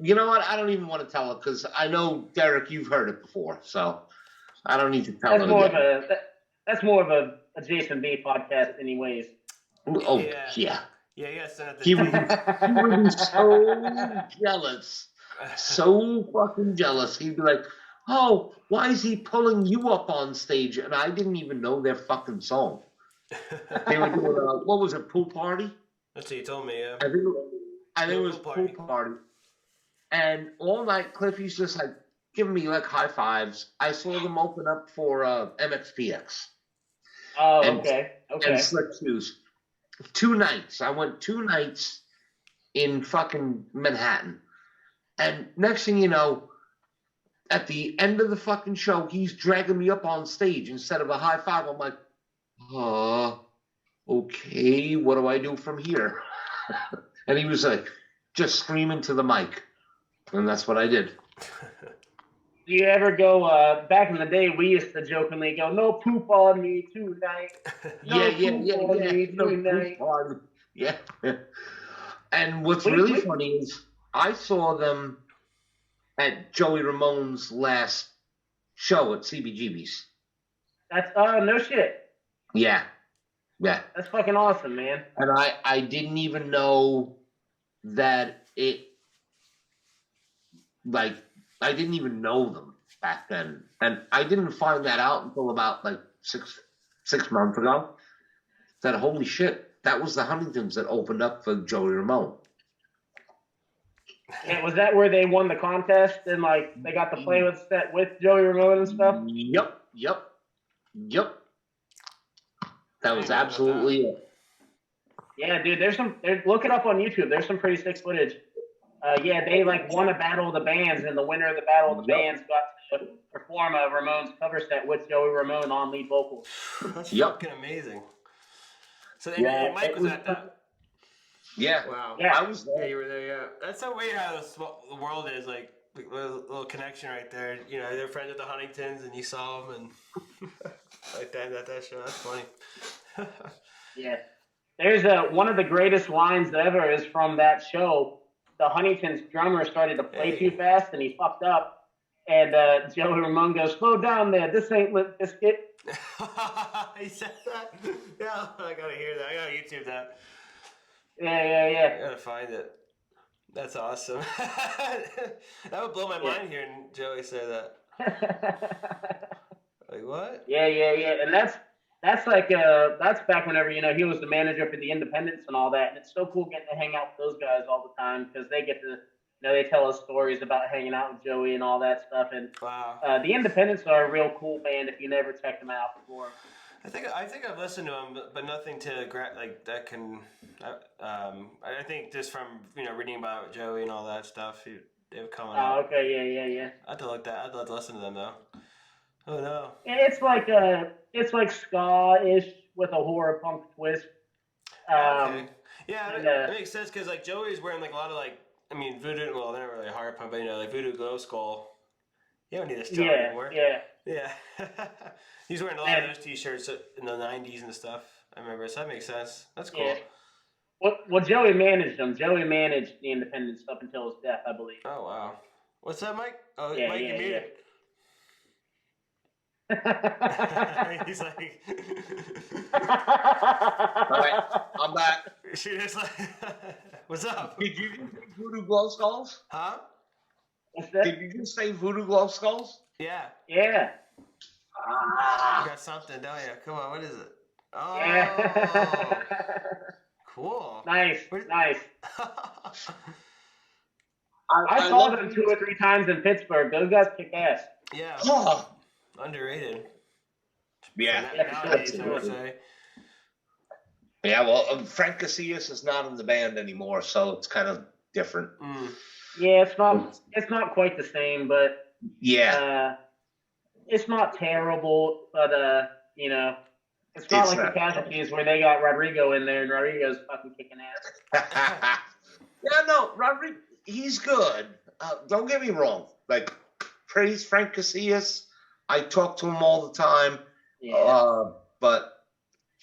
You know what? I don't even want to tell it because I know, Derek, you've heard it before, so I don't need to tell That's it more again. that's more of a Jason B podcast, anyways. Oh Yeah. yeah, Yeah, you gotta send it he the would be so jealous, so fucking jealous. He'd be like, "Oh, why is he pulling you up on stage?" And I didn't even know their fucking song. They were doing what was it, pool party? That's what you told me, yeah. I think it was pool party. And all night, Cliffy's just like giving me like high fives. I saw them open up for MXPX. Oh, and, okay. And Slick Shoes. 2 nights. I went 2 nights in fucking Manhattan. And next thing you know, at the end of the fucking show, he's dragging me up on stage instead of a high five. I'm like, okay, what do I do from here? And he was like, just screaming to the mic. And that's what I did. Do you ever go, back in the day, we used to jokingly go, no poop on me tonight. No poop on me tonight. Yeah. And what's really funny is I saw them at Joey Ramone's last show at CBGB's. That's, no shit. Yeah. Yeah. That's fucking awesome, man. And I didn't even know that it, like, I didn't even know them back then. And I didn't find that out until about like six months ago. That holy shit, that was the Huntingtons that opened up for Joey Ramone. Yeah, was that where they won the contest and like they got to play with Joey Ramone and stuff? Yep. That was absolutely it. Yeah, dude, look it up on YouTube. There's some pretty sick footage. Yeah, they like won a battle of the bands, and the winner of the battle of the bands got to perform a Ramones cover set with Joey Ramone on lead vocals. That's fucking amazing. So and Mike was at that. Yeah. Wow. Yeah. I was there. Yeah, you were there. Yeah. That's so weird how the world is like. A little connection right there. You know, they're friends with the Huntingtons, and you saw them, and like that at that show. That's funny. Yeah. There's one of the greatest lines ever is from that show. The Huntington's drummer started to play too fast, and he fucked up. And Joey Ramone goes, "Slow down there. This ain't Limp Bizkit." He said that? Yeah, I gotta hear that. I gotta YouTube that. Yeah. I gotta find it. That's awesome. That would blow my mind hearing Joey say that. Like what? Yeah. And that's like that's back whenever he was the manager for the Independents and all that. And it's so cool getting to hang out with those guys all the time because they get to they tell us stories about hanging out with Joey and all that stuff. And the Independents are a real cool band if you never checked them out before. I think I've listened to them, but nothing to like that can. I think just from reading about Joey and all that stuff, they've come out. Oh, okay, yeah. I'd love to listen to them though. Oh no. It's like ska-ish with a horror punk twist. Okay. Yeah, it makes sense because like Joey's wearing like a lot of like voodoo. Well, they're not really horror punk, but like voodoo glow skull. You don't need a strap anymore. Yeah. He's wearing a lot of those T-shirts in the '90s and stuff. I remember, so that makes sense. That's cool. Yeah. Well, Joey managed them. Joey managed the Independents up until his death, I believe. Oh wow. What's that, Mike? Oh, yeah, Mike, you muted. He's like. All right, I'm back. She just like, what's up? Did you just say voodoo glow skulls? Huh? What's that? Did you just say voodoo glow skulls? Yeah. Yeah. You got something, don't you? Come on, what is it? Oh. Yeah. Cool. Nice. I I saw them 2 or 3 times in Pittsburgh. Those guys kick ass. Yeah. Underrated. Yeah. Nowadays, I would say. Yeah, well, Frank Casillas is not in the band anymore, so it's kind of different. Yeah, it's not quite the same, but it's not terrible, but it's not like the Casualties where they got Rodrigo in there and Rodrigo's fucking kicking ass. Yeah, no, Rodrigo, he's good. Don't get me wrong. Like, praise Frank Casillas. I talk to him all the time. Yeah. But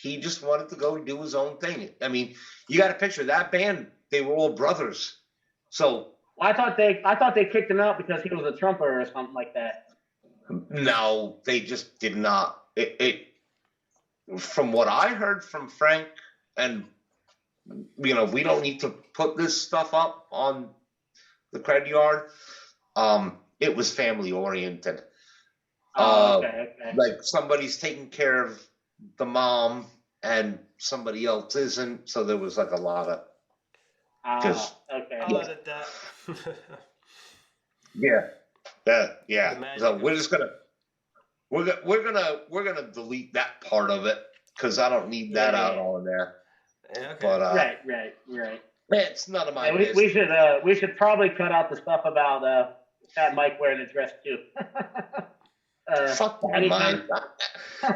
He just wanted to go do his own thing. I mean, you got to picture that band, they were all brothers. So I thought they kicked him out because he was a Trumper or something like that. no, they just did not. From what I heard from Frank, and we don't need to put this stuff up on the KREDYARD. It was family oriented. Okay. Like somebody's taking care of the mom and somebody else isn't, so there was like a lot of okay. I'll edit that. yeah. So we're gonna delete that part of it because I don't need that out on there. Yeah, okay. But Right. it's none of my business. We should probably cut out the stuff about Fat Mike wearing a dress too. Fuck that, Mike.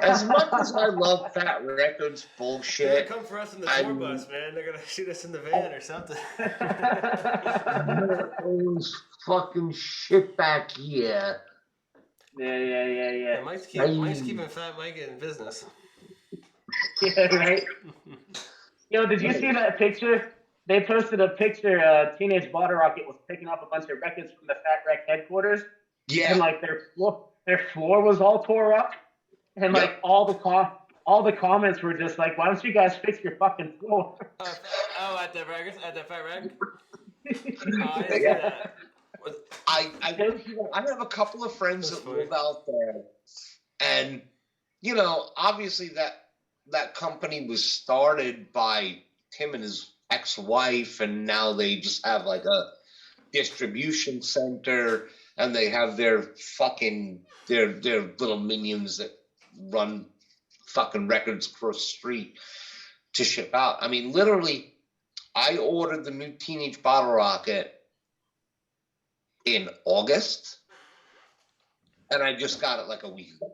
As much as I love Fat Records bullshit, They're gonna come for us in the tour bus, man. They're gonna shoot us in the van or something. fucking shit back here. Yeah. Mike's keeping Fat Mike in business. Yeah, right. Yo, did you see that picture? They posted a picture. Teenage Bottle Rocket was picking up a bunch of records from the Fat Wreck headquarters. Yeah. And like their floor was all tore up, and like all the comments were just like, "Why don't you guys fix your fucking floor?" At the Fat Wreck. I have a couple of friends that live out there, and obviously that company was started by him and his ex-wife, and now they just have like a distribution center, and they have their little minions that run fucking records across the street to ship out. I mean, literally, I ordered the new Teenage Bottle Rocket in August, and I just got it like a week ago.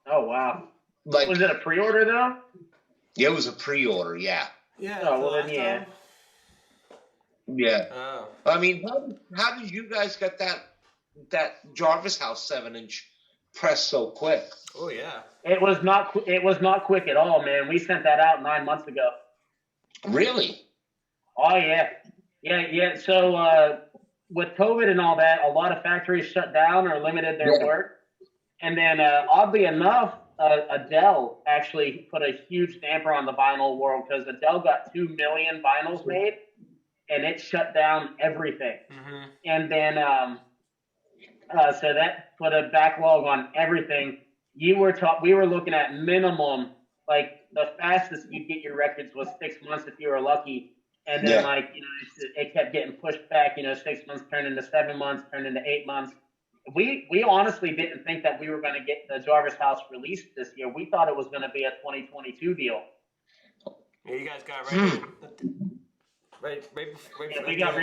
Oh wow! Like, was it a pre-order though? Yeah, it was a pre-order. Yeah. Yeah. Oh well, then yeah. Yeah. Oh. I mean, how did you guys get that Jarvis House 7-inch press so quick? Oh yeah. It was not quick at all, man. We sent that out 9 months ago. Really? Oh yeah. So with COVID and all that, a lot of factories shut down or limited their work, and then oddly enough, Adele actually put a huge damper on the vinyl world because Adele got 2 million vinyls made, and it shut down everything. Mm-hmm. And then so that put a backlog on everything. We were looking at minimum, like the fastest you'd get your records was 6 months if you were lucky. And then it kept getting pushed back, 6 months turned into 7 months, turned into 8 months. We honestly didn't think that we were going to get the Jarvis House released this year. We thought it was going to be a 2022 deal. Yeah, you guys got right. We got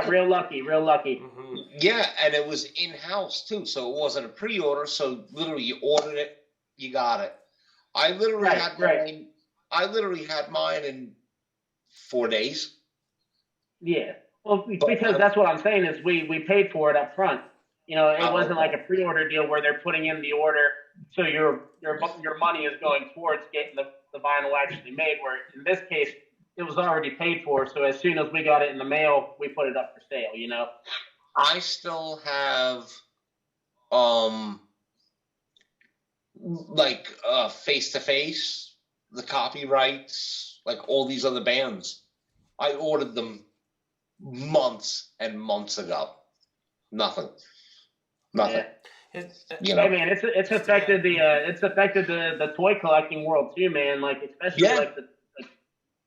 real lucky. Mm-hmm. Yeah, and it was in-house too, so it wasn't a pre-order. So literally, you ordered it, you got it. I literally had mine in 4 days. Yeah, well, because that's what I'm saying is we paid for it up front. It wasn't like a pre-order deal where they're putting in the order, so your money is going towards getting the vinyl actually made. Where in this case, it was already paid for. So as soon as we got it in the mail, we put it up for sale. I still have Face to Face, the copyrights, like all these other bands. I ordered them months and months ago. Nothing. Yeah. I mean, it's affected the toy collecting world too, man. Like especially like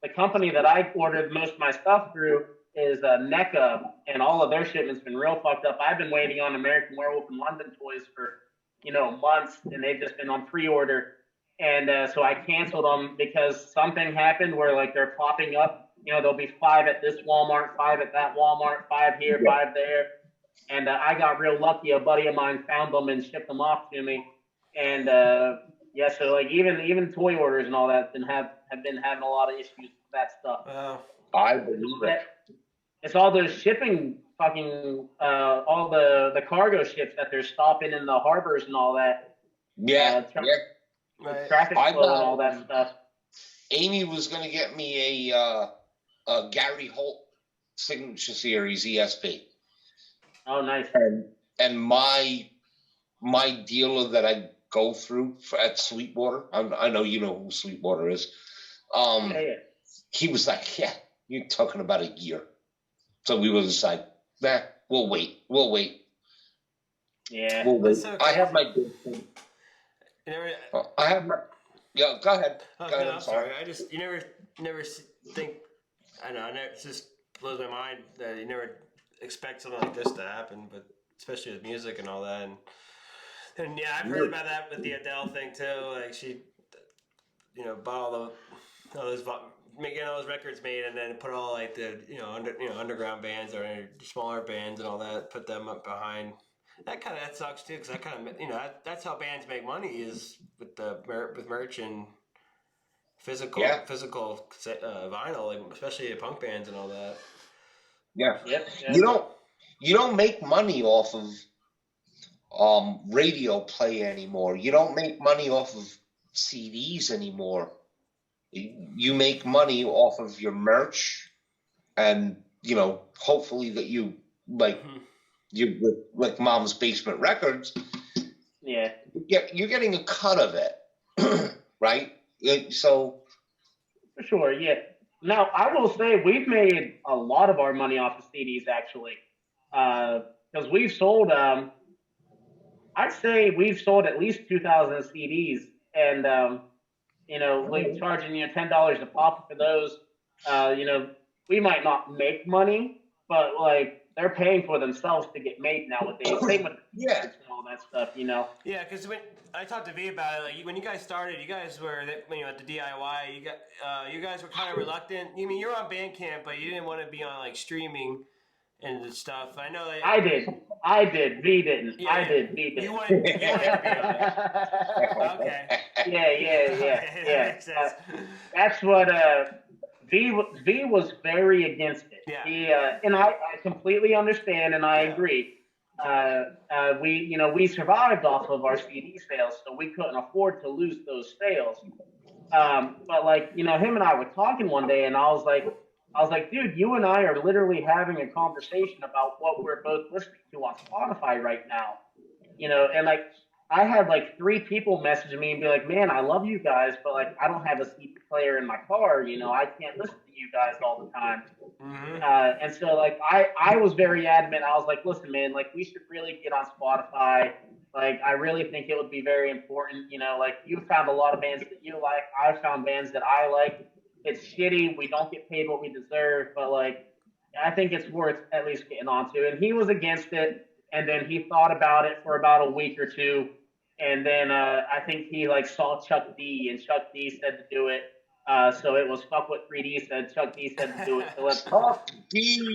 the company that I ordered most of my stuff through is NECA, and all of their shipments been real fucked up. I've been waiting on American Werewolf in London toys for months, and they've just been on pre-order. And so I canceled them because something happened where like they're popping up. There'll be 5 at this Walmart, 5 at that Walmart, 5 here, 5 there. And I got real lucky. A buddy of mine found them and shipped them off to me. And so like even toy orders and all that have been having a lot of issues with that stuff. I believe it. It's all those shipping fucking all the cargo ships that they're stopping in the harbors and all that. Right. traffic I flow and all got that stuff. Amy was going to get me a Gary Holt Signature Series ESP, Oh, nice. and my dealer that I go through at Sweetwater, I know you know who Sweetwater is. Yeah. He was like, "Yeah, you're talking about a year." So we were just like, "Nah, we'll wait. Yeah. We'll wait." That's so I have crazy. my good thing. You never. I have my. Yeah, go ahead. Oh, Go ahead. no, I'm I'm sorry. sorry. I just you never think. I don't know. It just blows my mind that you never expect something like this to happen, but especially with music and all that. And yeah, I've heard about that with the Adele thing too. Like she, bought all those getting all those records made, and then put all like the underground bands or smaller bands and all that, put them up behind. That sucks too, because that's how bands make money is with with merch and physical Yeah. vinyl, like especially the punk bands and all that. Yeah. Yep. You don't make money off of radio play anymore. You don't make money off of CDs anymore. You make money off of your merch, and hopefully that you like with like Mom's Basement Records. Yeah. You're getting a cut of it, right? So For sure. Yeah. Now, I will say we've made a lot of our money off of CDs actually, because we've sold. I'd say we've sold at least 2,000 CDs, and like charging $10 a pop for those. We might not make money, but like they're paying for themselves to get made nowadays. Same with the yeah, t-shirts and all that stuff. Yeah, because when I talked to V about it, like when you guys started, you guys were at the DIY. You guys were kind of reluctant. I mean, you're on Bandcamp, but you didn't want to be on like streaming and stuff. I know that. I did. V didn't. Yeah, I did. V did. You wanted to be on it. Okay. Yeah. That makes sense. That's what V was very against it. Yeah. He and I completely understand and I agree. We survived off of our CD sales, so we couldn't afford to lose those sales. But like him and I were talking one day, and I was like, dude, you and I are literally having a conversation about what we're both listening to on Spotify right now. And like I had like 3 people message me and be like, man, I love you guys, but like I don't have a CD player in my car. I can't listen to you guys all the time. Mm-hmm. And so like I was very adamant. I was like, listen, man, like we should really get on Spotify. Like I really think it would be very important. Like you found a lot of bands that you like. I found bands that I like. It's shitty. We don't get paid what we deserve, but like I think it's worth at least getting onto. And he was against it, and then he thought about it for about a week or two, and then I think he like saw Chuck D, and Chuck D said to do it. So it was fuck what 3D said. Chuck D said to do it. So let's Chuck D,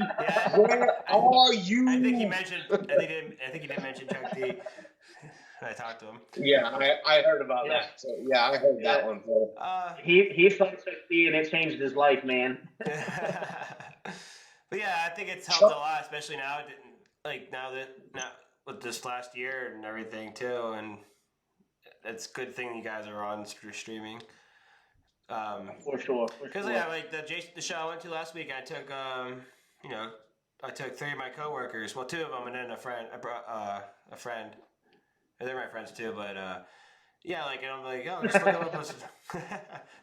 where are you? I think he mentioned. I think he did mention Chuck D. I talked to him. Yeah, I heard about that. So, yeah, I heard that one. Too. He saw Chuck D, and it changed his life, man. But yeah, I think it's helped a lot, especially now. Now with this last year and everything too, and it's a good thing you guys are on streaming. For sure. Because like the show I went to last week, I took I took 3 of my coworkers, well 2 of them, and then a friend. I brought a friend. They're my friends too, but yeah, like and I'm like, oh, just look up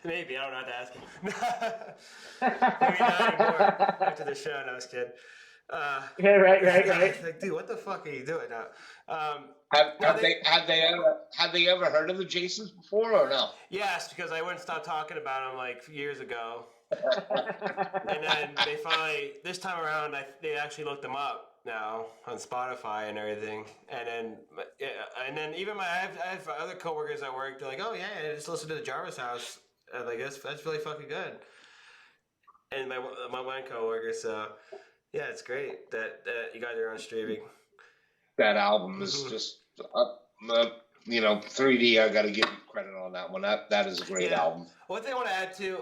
maybe I don't know how to ask him. Maybe not anymore after the show. No, I was kidding. Yeah, right. Like, dude, what the fuck are you doing now? Have they ever heard of the Jasons before or no? Yes, because I wouldn't stop talking about them like years ago, and then they finally this time around they actually looked them up now on Spotify and everything, and then even I have other coworkers at work. They're like, oh yeah, just listen to the Jarvis House. Like that's really fucking good. And my one coworker, so. Yeah, it's great that you guys are on streaming. That album is just, 3D. I got to give you credit on that one. That is a great album. One thing I want to add too.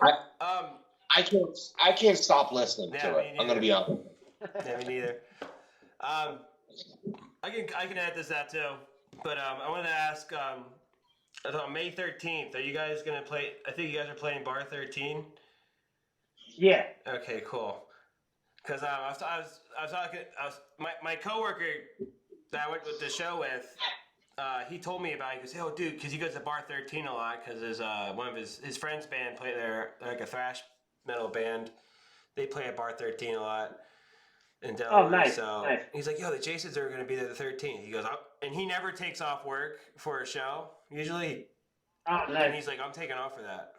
I can't stop listening to it. I'm gonna be honest. Yeah, me neither. I can add this out too, but I wanted to ask on May 13th, are you guys gonna play? I think you guys are playing Bar 13. Yeah. Okay, cool. Because I was talking. My coworker that I went with the show with. He told me about it. He goes, "Oh, dude," because he goes to Bar 13 a lot because his one of his friends' band play there. They're like a thrash metal band. They play at Bar 13 a lot in Delaware. Oh, nice. So Nice. he's like, "Yo, the Jasons are going to be there the 13th." He goes, and he never takes off work for a show usually. Oh, And nice. he's like, "I'm taking off for that."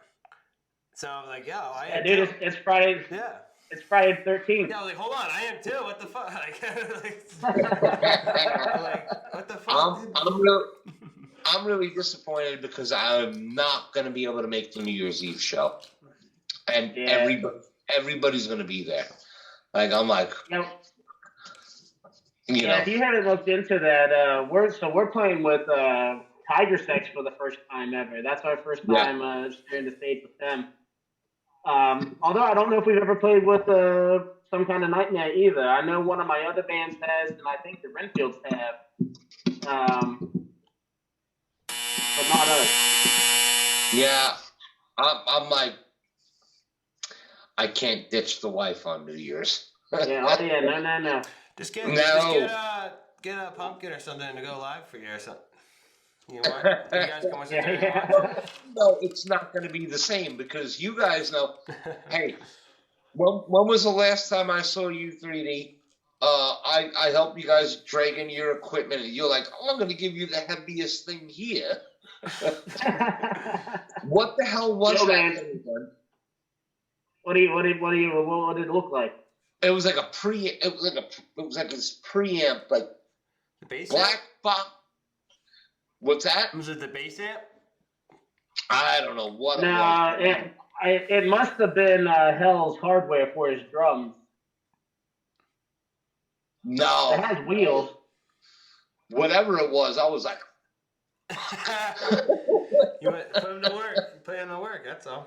So I'm like, "Yo, I Yeah, am dude, too." it's Friday. Yeah. It's Friday the 13th. Yeah, I was like, hold on, I am too. What the fuck? I'm like, what the fuck? I'm really disappointed because I'm not going to be able to make the New Year's Eve show, and everybody's going to be there. Like I'm like, you know. If you haven't looked into that, we're playing with Tiger Sex for the first time ever. That's our first time sharing the stage with them. Although I don't know if we've ever played with some kind of nightmare either. I know one of my other bands has, and I think the Renfields have, but not us. Yeah, I'm like, I can't ditch the wife on New Year's. No. Just get a pumpkin or something to go live for you or something. You know what? You guys can listen to it. No, it's not going to be the same because you guys know. Hey, when was the last time I saw you, 3D? I helped you guys drag in your equipment, and you're like, "Oh, I'm going to give you the heaviest thing here." What the hell was that? Man. What did it look like? It was like it was like this preamp, like the bass black amp? box. What's that? Was it the bass amp? I don't know what it was. It must have been Hell's hardware for his drums. No. It has wheels. Whatever it was, I was like. You went, put him to work. Put him to work, that's all.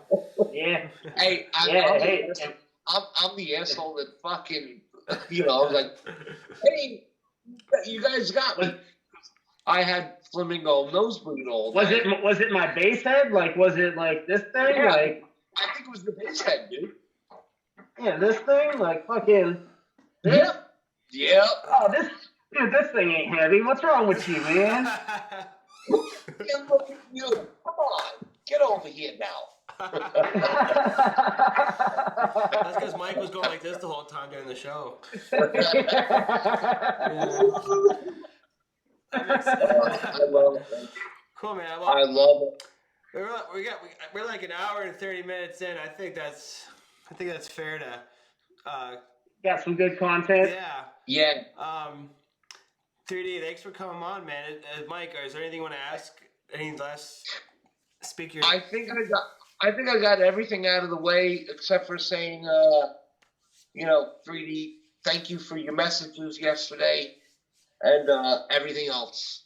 Yeah. Hey, I'm the asshole that fucking, I was like, hey, you guys got me. I had flamingo nosebleed all day. Was it my bass head? Like, was it like this thing? Yeah, like, I think it was the bass head, dude. Yeah, this thing? Like, fucking. Yep. Yep. Oh, this thing ain't heavy. What's wrong with you, man? And look at you. Come on. Get over here now. That's because Mike was going like this the whole time during the show. I love it. Cool, man. Well, I love it. We're like an hour and 30 minutes in. I think that's fair to. Got some good content. Yeah. 3D, thanks for coming on, man. Mike, is there anything you want to ask? Any last speaker? I think I got everything out of the way except for saying, 3D, thank you for your messages yesterday and everything else,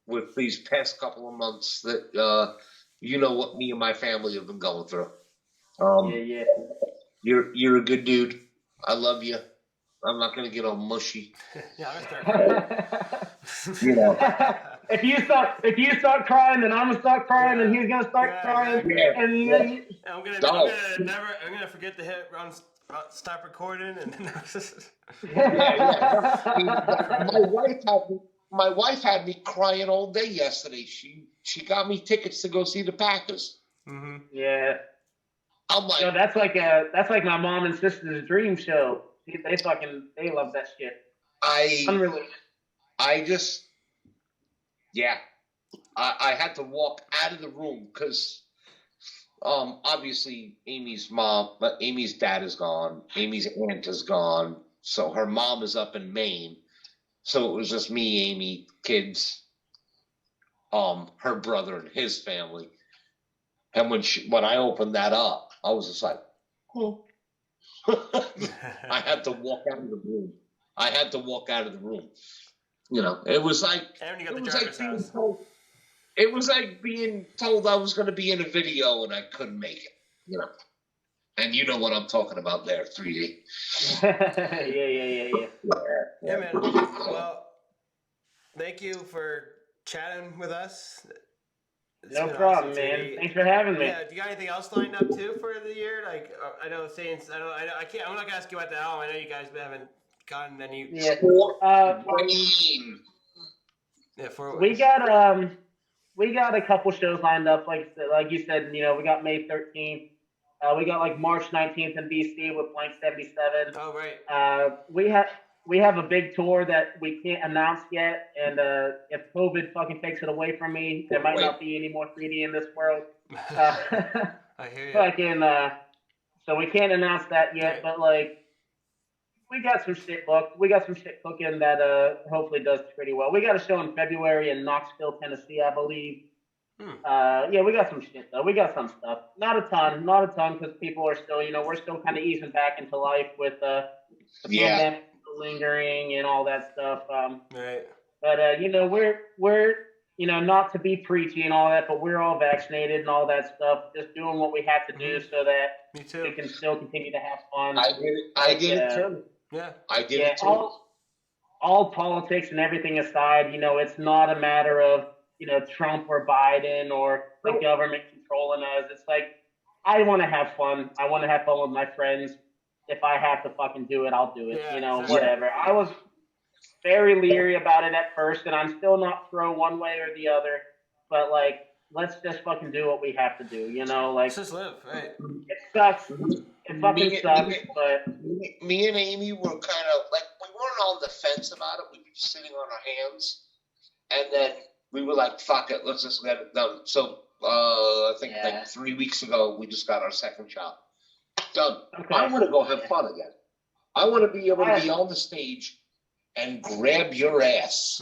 with these past couple of months that, what me and my family have been going through. Yeah. You're a good dude. I love you. I'm not gonna get all mushy. Yeah, I'm start. If you start crying, then I'm gonna start crying, and he's gonna start crying, and I'm gonna forget to hit stop recording, and then My wife had me crying all day yesterday. She got me tickets to go see the Packers. Mm-hmm. Yeah. I'm like, that's like my mom and sister's dream show. They love that shit. Unrelated. I had to walk out of the room because obviously Amy's dad is gone. Amy's aunt is gone. So her mom is up in Maine. So it was just me, Amy, kids, her brother and his family. And when I opened that up, I was just like, oh. I had to walk out of the room. It was like it was like being told I was going to be in a video and I couldn't make it. And you know what I'm talking about there, 3D. Yeah, man. Well, thank you for chatting with us. It's No been problem, awesome, man. 3D. Thanks for having me. Yeah, do you got anything else lined up too for the year? Like, I know Saints. I can't. I'm not gonna ask you about the album. I know you guys haven't gotten any. Yeah. Wayne. Yeah, for We got a couple shows lined up. Like you said, we got May 13th. We got like March 19th in BC with Blank 77. Oh right. We have a big tour that we can't announce yet, and if COVID fucking takes it away from me, there might not be any more 3D in this world. I hear you. Fucking so we can't announce that yet, Right. but like we got some shit booked. We got some shit cooking that hopefully does pretty well. We got a show in February in Knoxville, Tennessee, I believe. Yeah, we got some shit though. We got some stuff. Not a ton, because people are still, we're still kind of easing back into life with the pandemic still lingering and all that stuff. Right. But we're not to be preachy and all that, but we're all vaccinated and all that stuff. Just doing what we have to do so that Me too. we can still continue to have fun. I did it too. Yeah. I did it too. All politics and everything aside, it's not a matter of Trump or Biden or the government controlling us. It's like I want to have fun. I want to have fun with my friends. If I have to fucking do it, I'll do it. Yeah, Whatever. I was very leery about it at first, and I'm still not pro one way or the other. But like, let's just fucking do what we have to do. Like, let's just live, right? It sucks. It fucking sucks. But me and Amy were kind of like we weren't on the fence about it. We were just sitting on our hands, and then we were like, "Fuck it, let's just get it done." So I think like 3 weeks ago, we just got our second shot. Done. Okay. I want to go have fun again. I want to be able to be on the stage and grab your ass.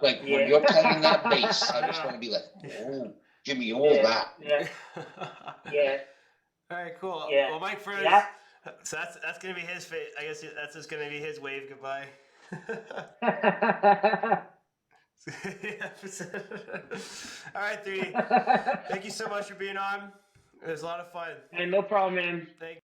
Like when you're playing that bass, I just want to be like, "Oh, give me all that." Yeah. Yeah. All right, cool. Yeah. Well, Mike Furnace. Yeah. So that's gonna be his fate. I guess that's just gonna be his wave goodbye. All right, 3D. Thank you so much for being on. It was a lot of fun. Hey, no problem, man. Thank you.